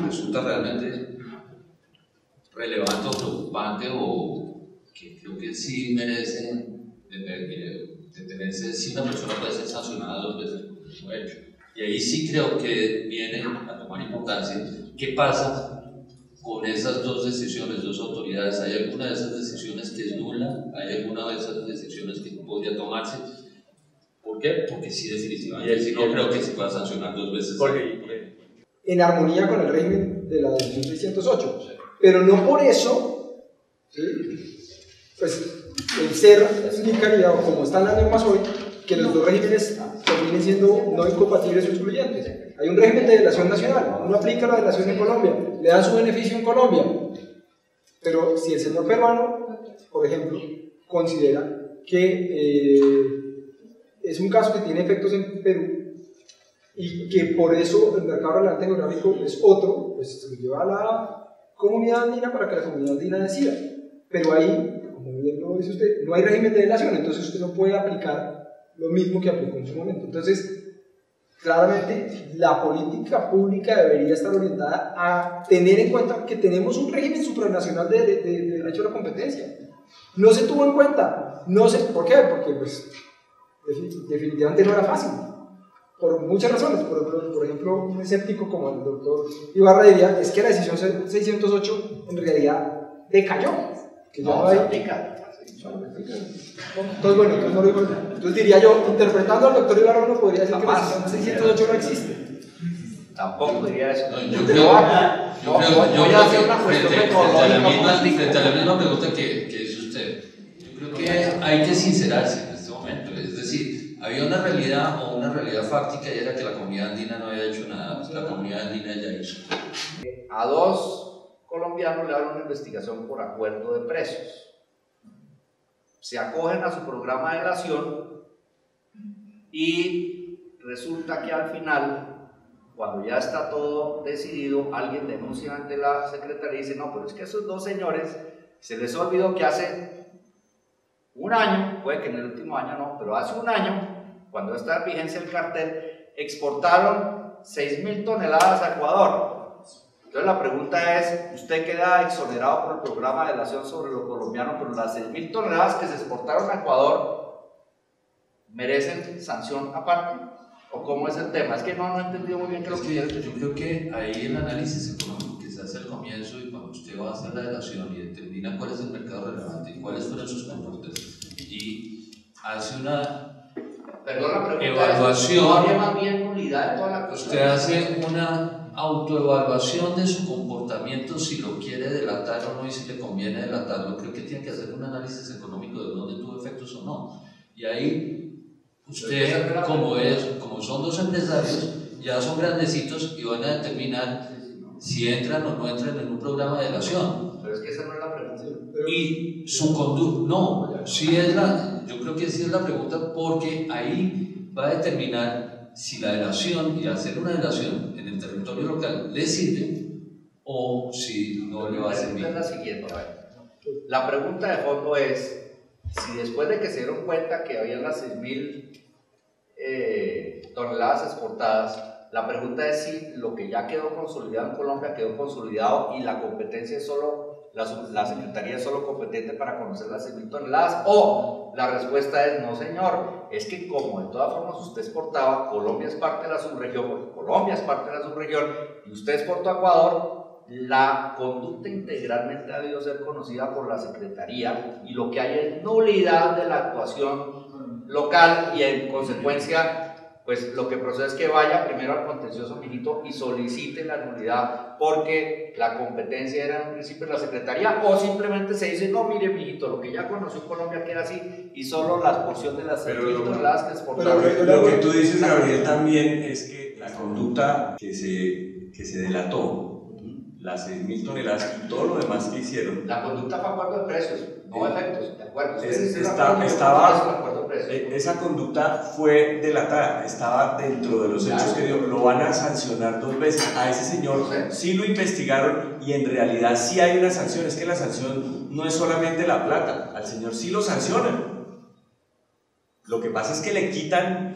Resulta realmente relevante o preocupante, o que creo que sí merece detenerse si una persona puede ser sancionada 2 veces por el mismo hecho. Y ahí sí creo que viene a tomar importancia qué pasa con esas 2 decisiones, 2 autoridades. ¿Hay alguna de esas decisiones que es nula? ¿Hay alguna de esas decisiones que podría tomarse? ¿Por qué? Porque sí, definitivamente. Sí, no creo que se pueda sancionar 2 veces. En armonía con el régimen de la decisión 608. Pero no por eso, ¿sí? Pues el ser indicaría, o como están las normas hoy, que los dos regímenes terminen siendo no incompatibles o excluyentes. Hay un régimen de delación nacional, uno aplica la delación en Colombia, le dan su beneficio en Colombia, pero si el señor peruano, por ejemplo, considera que es un caso que tiene efectos en Perú y que por eso el mercado relevante geográfico es otro, pues se lo lleva a la comunidad andina para que la comunidad andina decida. Pero ahí, como bien lo dice usted, no hay régimen de delación, entonces usted no puede aplicar lo mismo que aplicó en su momento. Entonces, claramente, la política pública debería estar orientada a tener en cuenta que tenemos un régimen supranacional de derecho a la competencia. No se tuvo en cuenta, no sé por qué, porque pues, definitivamente no era fácil, por muchas razones. Por ejemplo, un escéptico como el doctor Ibarra diría, es que la decisión 608 en realidad decayó, que ya no hay... Entonces, bueno, entonces no lo digo. Entonces diría yo, interpretando al doctor Ibarra, uno podría decir que la decisión 608 no existe. Tampoco diría eso. Yo creo, voy a hacer una cuestión frente a la misma pregunta que hizo usted. Yo creo que hay que sincerarse en este momento. Es decir, había una realidad o una realidad fáctica y era que la comunidad andina no había hecho nada. La comunidad andina ya hizo. A 2 colombianos le dan una investigación por acuerdo de precios. Se acogen a su programa de delación y resulta que al final, cuando ya está todo decidido, alguien denuncia ante la secretaría y dice, no, pero es que esos 2 señores se les olvidó que hace un año, puede que en el último año no, pero hace un año, cuando está en vigencia el cartel, exportaron 6.000 toneladas a Ecuador. Entonces la pregunta es, ¿usted queda exonerado por el programa de delación sobre lo colombiano, pero las 6.000 toneladas que se exportaron a Ecuador merecen sanción aparte? ¿O cómo es el tema? Es que no he entendido muy bien qué es lo que quiere decir. Yo creo que ahí el análisis económico que se hace al comienzo y cuando usted va a hacer la delación y determina cuál es el mercado relevante y cuáles fueron sus comportes y hace una evaluación, ¿No habría más bien nulidad de toda la cosa? Usted hace una autoevaluación de su comportamiento, si lo quiere delatar o no y si le conviene delatarlo. Creo que tiene que hacer un análisis económico de dónde tuvo efectos o no. Y ahí usted, como son 2 empresarios, ya son grandecitos y van a determinar si entran o no entran en un programa de delación. Pero es que esa no es la pregunta. Y su conducta, no, sí es yo creo que sí es la pregunta, porque ahí va a determinar si la delación y hacer una delación en el territorio local le sirve o si no le va a servir. Es la siguiente, a ver. La pregunta de fondo es, si después de que se dieron cuenta que había las 6.000 toneladas exportadas, la pregunta es si lo que ya quedó consolidado en Colombia quedó consolidado y la competencia es solo, la Secretaría es solo competente para conocer las 6.000 toneladas, o la respuesta es no señor, es que como de todas formas usted exportaba, Colombia es parte de la subregión, porque Colombia es parte de la subregión y usted exportó a Ecuador, la conducta integralmente ha debido ser conocida por la Secretaría y lo que hay es nulidad de la actuación local y en consecuencia pues lo que procede es que vaya primero al contencioso mijito y solicite la nulidad porque la competencia era en un principio de la Secretaría, o simplemente se dice, no, mire mijito, lo que ya conoció Colombia que era así y solo la porción de las 6.000 toneladas que exportaron. Pero lo que tú dices, Gabriel, también es que la conducta que se delató, las 6.000 toneladas y todo lo demás que hicieron. La conducta fue acuerdo de precios, no efectos, de acuerdo. Esa conducta fue delatada, estaba dentro de los hechos que lo van a sancionar 2 veces. A ese señor sí lo investigaron y en realidad sí hay una sanción. Es que la sanción no es solamente la plata, al señor sí lo sancionan. Lo que pasa es que le quitan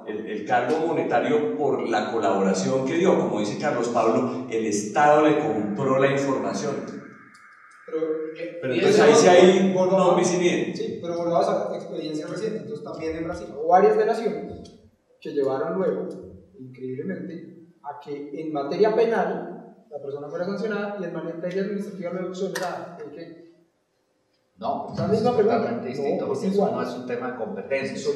el cargo monetario por la colaboración que dio. Como dice Carlos Pablo, el Estado le compró la información. Pero entonces ahí sí hay no homicidio. Sí, pero volvamos a experiencias recientes. Entonces también en Brasil hubo varias delaciones que llevaron luego, increíblemente, a que en materia penal la persona fuera sancionada y en materia administrativa luego exonerada. No, la misma pregunta. Totalmente distinto, No, porque es eso igual. no es un tema de competencia. Eso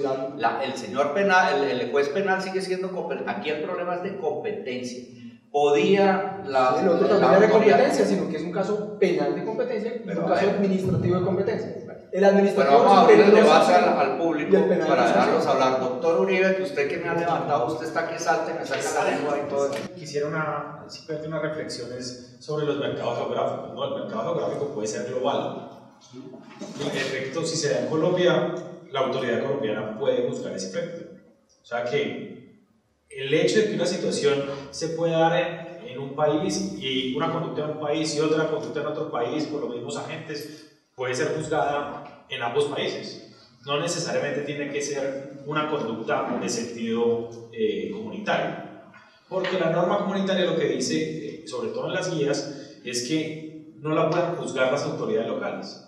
El señor penal, el juez penal sigue siendo competente. Aquí el problema es de competencia. Podía la. El otro también es de autoridad- competencia, sino que es un caso penal de competencia y Pero un a caso ver. administrativo de competencia. El Bueno, administrativo vamos a abrir el superior no debate se hace, al público y el penal para no se hace. dejarlos hablar. Doctor Uribe, que usted que me ha levantado, usted está que salte, me saca la lengua y todo eso. Quisiera simplemente unas reflexiones sobre los mercados geográficos. ¿No? El mercado geográfico puede ser global. En efecto, si se da en Colombia, la autoridad colombiana puede juzgar ese efecto. O sea que el hecho de que una situación se pueda dar en un país y una conducta en un país y otra conducta en otro país por los mismos agentes puede ser juzgada en ambos países. No necesariamente tiene que ser una conducta de sentido comunitario. Porque la norma comunitaria lo que dice, sobre todo en las guías, es que no la pueden juzgar las autoridades locales.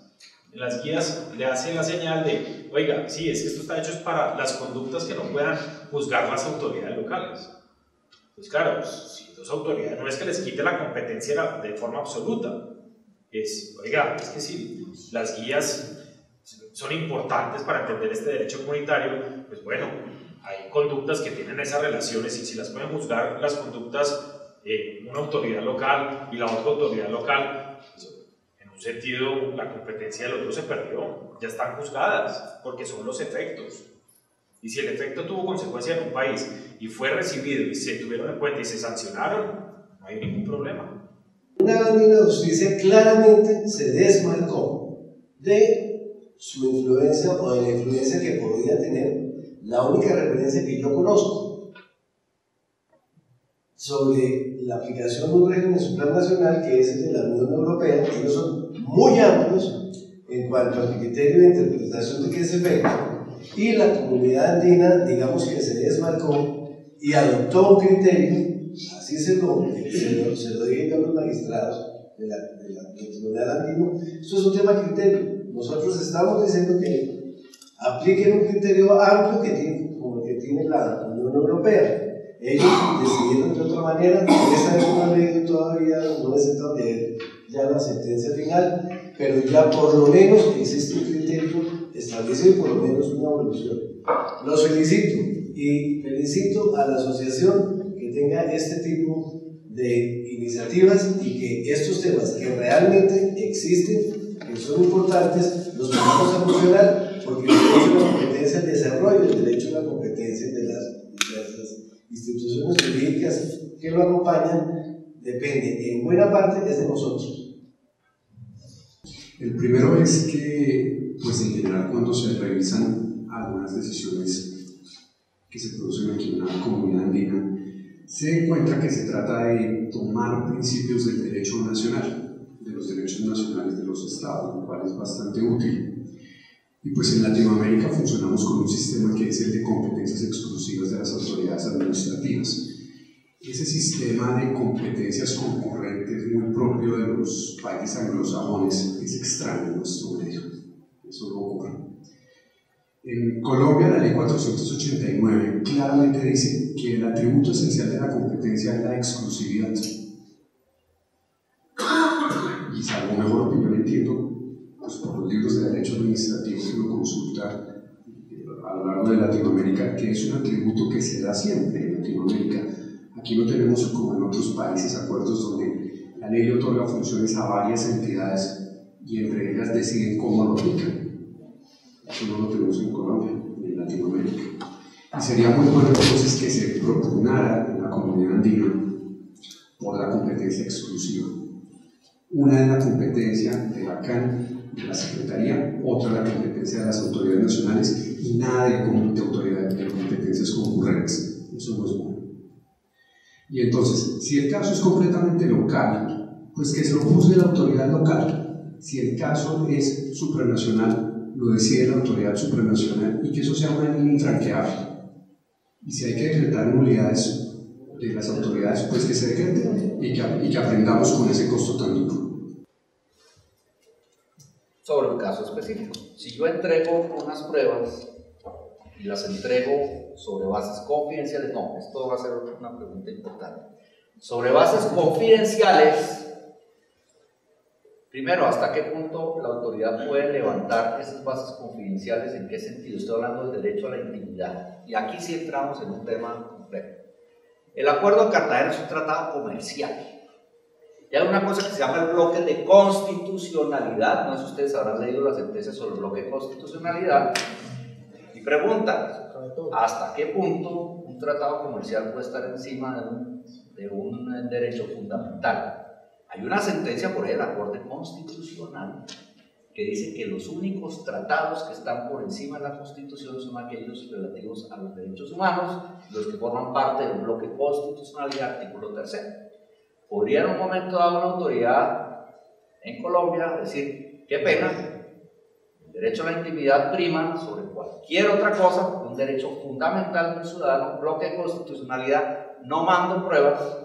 En las guías le hacen la señal de, oiga, sí, es que esto está hecho es para las conductas que no puedan juzgar las autoridades locales. Pues claro, si dos autoridades no es que les quite la competencia de forma absoluta, es, oiga, es que si las guías son importantes para entender este derecho comunitario, pues bueno, hay conductas que tienen esas relaciones y si las pueden juzgar las conductas una autoridad local y la otra autoridad local, pues, en un sentido la competencia del otro se perdió, ya están juzgadas porque son los efectos. Y si el efecto tuvo consecuencia en un país y fue recibido y se tuvieron en cuenta y se sancionaron, no hay ningún problema. Una andina de justicia claramente se desmarcó de su influencia o de la influencia que podía tener la única referencia que yo conozco sobre la aplicación de un régimen supranacional que es el de la Unión Europea. Ellos son muy amplios en cuanto al criterio de interpretación de qué es efecto, y la comunidad andina, digamos que se desmarcó y adoptó un criterio, así se lo dije a los magistrados del Tribunal Andino. Esto es un tema de criterio. Nosotros estamos diciendo que apliquen un criterio amplio que tiene, como el que tiene la Unión Europea. Ellos decidieron de otra manera. Esta vez no he leído todavía, no he sentado a leer ya la sentencia final, pero ya por lo menos existe un criterio establecido y por lo menos una evolución. Los felicito y felicito a la asociación que tenga este tipo de iniciativas y que estos temas que realmente existen, que son importantes, los podamos solucionar, porque el derecho a la competencia, el desarrollo del derecho a la competencia de las instituciones jurídicas que lo acompañan depende en buena parte es de nosotros. El primero es que, pues en general, cuando se revisan algunas decisiones que se producen aquí en la comunidad andina, se encuentra que se trata de tomar principios del derecho nacional, de los derechos nacionales de los estados, lo cual es bastante útil. Y pues en Latinoamérica funcionamos con un sistema que es el de competencias exclusivas de las autoridades administrativas. Ese sistema de competencias concurrentes muy propio de los países anglosajones es extraño en nuestro medio. Eso no ocurre. En Colombia, la ley 489 claramente dice que el atributo esencial de la competencia es la exclusividad. Y salvo mejor opinión entiendo, pues por los libros de derecho administrativo que uno consulta a lo largo de Latinoamérica, que es un atributo que se da siempre en Latinoamérica. Aquí no tenemos, como en otros países, acuerdos donde la ley le otorga funciones a varias entidades y entre ellas deciden cómo lo aplican. Eso no lo tenemos en Colombia ni en Latinoamérica. Y sería muy bueno entonces que se propugnara en la comunidad andina por la competencia exclusiva. Una es la competencia de la CAN, de la Secretaría, otra la competencia de las autoridades nacionales y nada de autoridades de competencias concurrentes. Eso no es bueno. Y entonces, si el caso es completamente local, pues que se lo juzgue la autoridad local. Si el caso es supranacional, lo decide la autoridad supranacional y que eso sea una línea infranqueable. Y si hay que decretar nulidades de las autoridades, pues que se decreten y que aprendamos con ese costo tan duro. Sobre un caso específico, si yo entrego unas pruebas y las entrego sobre bases confidenciales, no, esto va a ser una pregunta importante. Sobre bases confidenciales, Primero, ¿hasta qué punto la autoridad puede levantar esas bases confidenciales? ¿En qué sentido? Estoy hablando del derecho a la intimidad. Y aquí sí entramos en un tema complejo. El Acuerdo de Cartagena es un tratado comercial. Y hay una cosa que se llama el bloque de constitucionalidad. No sé si ustedes habrán leído la sentencia sobre el bloque de constitucionalidad. Y preguntan, ¿hasta qué punto un tratado comercial puede estar encima de un derecho fundamental? Hay una sentencia por ahí de la Corte Constitucional que dice que los únicos tratados que están por encima de la Constitución son aquellos relativos a los derechos humanos, los que forman parte del bloque constitucional y artículo 3. ¿Podría en un momento dado una autoridad en Colombia decir, qué pena, el derecho a la intimidad prima sobre cualquier otra cosa, porque un derecho fundamental del ciudadano, bloque de constitucionalidad, no mando pruebas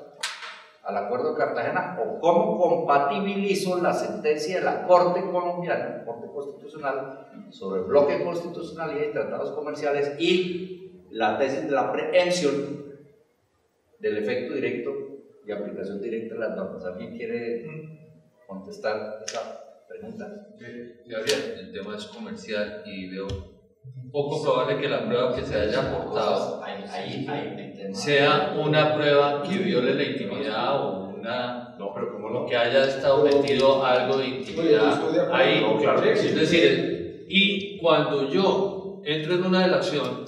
al Acuerdo de Cartagena? ¿O cómo compatibilizo la sentencia de la Corte colombiana, Corte Constitucional, sobre el bloque de constitucionalidad y tratados comerciales y la tesis de la preempción del efecto directo y aplicación directa de las normas? ¿Alguien quiere contestar esa pregunta? Gabriel, el tema es comercial y veo poco probable que la prueba que se haya aportado sea una prueba que viole la intimidad o una que haya estado metido algo de intimidad ahí. Es decir, y cuando yo entro en una delación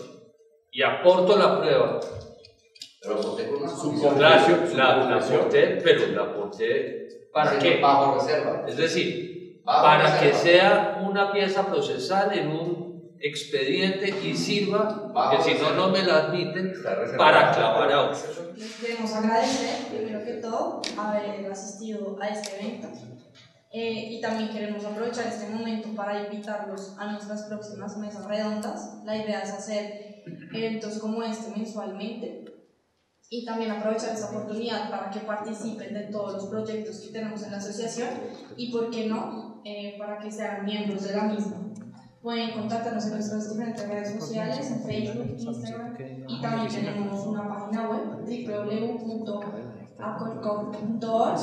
y aporto la prueba, la aporté, pero la aporté ¿para qué? Bajo reserva. Es decir, para que sea una pieza procesal en un expediente y sirva, porque si no, no me la admiten para clavar a otros. Les queremos agradecer, primero que todo, haber asistido a este evento. Y también queremos aprovechar este momento para invitarlos a nuestras próximas mesas redondas. La idea es hacer eventos como este mensualmente y también aprovechar esta oportunidad para que participen de todos los proyectos que tenemos en la asociación y, por qué no, para que sean miembros de la misma. Pueden contactarnos en nuestras diferentes redes sociales, en Facebook, Instagram, y también tenemos una página web, www.acolcom.org,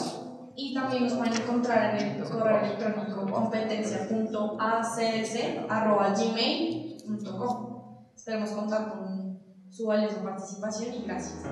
y también nos pueden encontrar en el correo electrónico competencia.acc@gmail.com. Esperemos contar con su valiosa participación y gracias.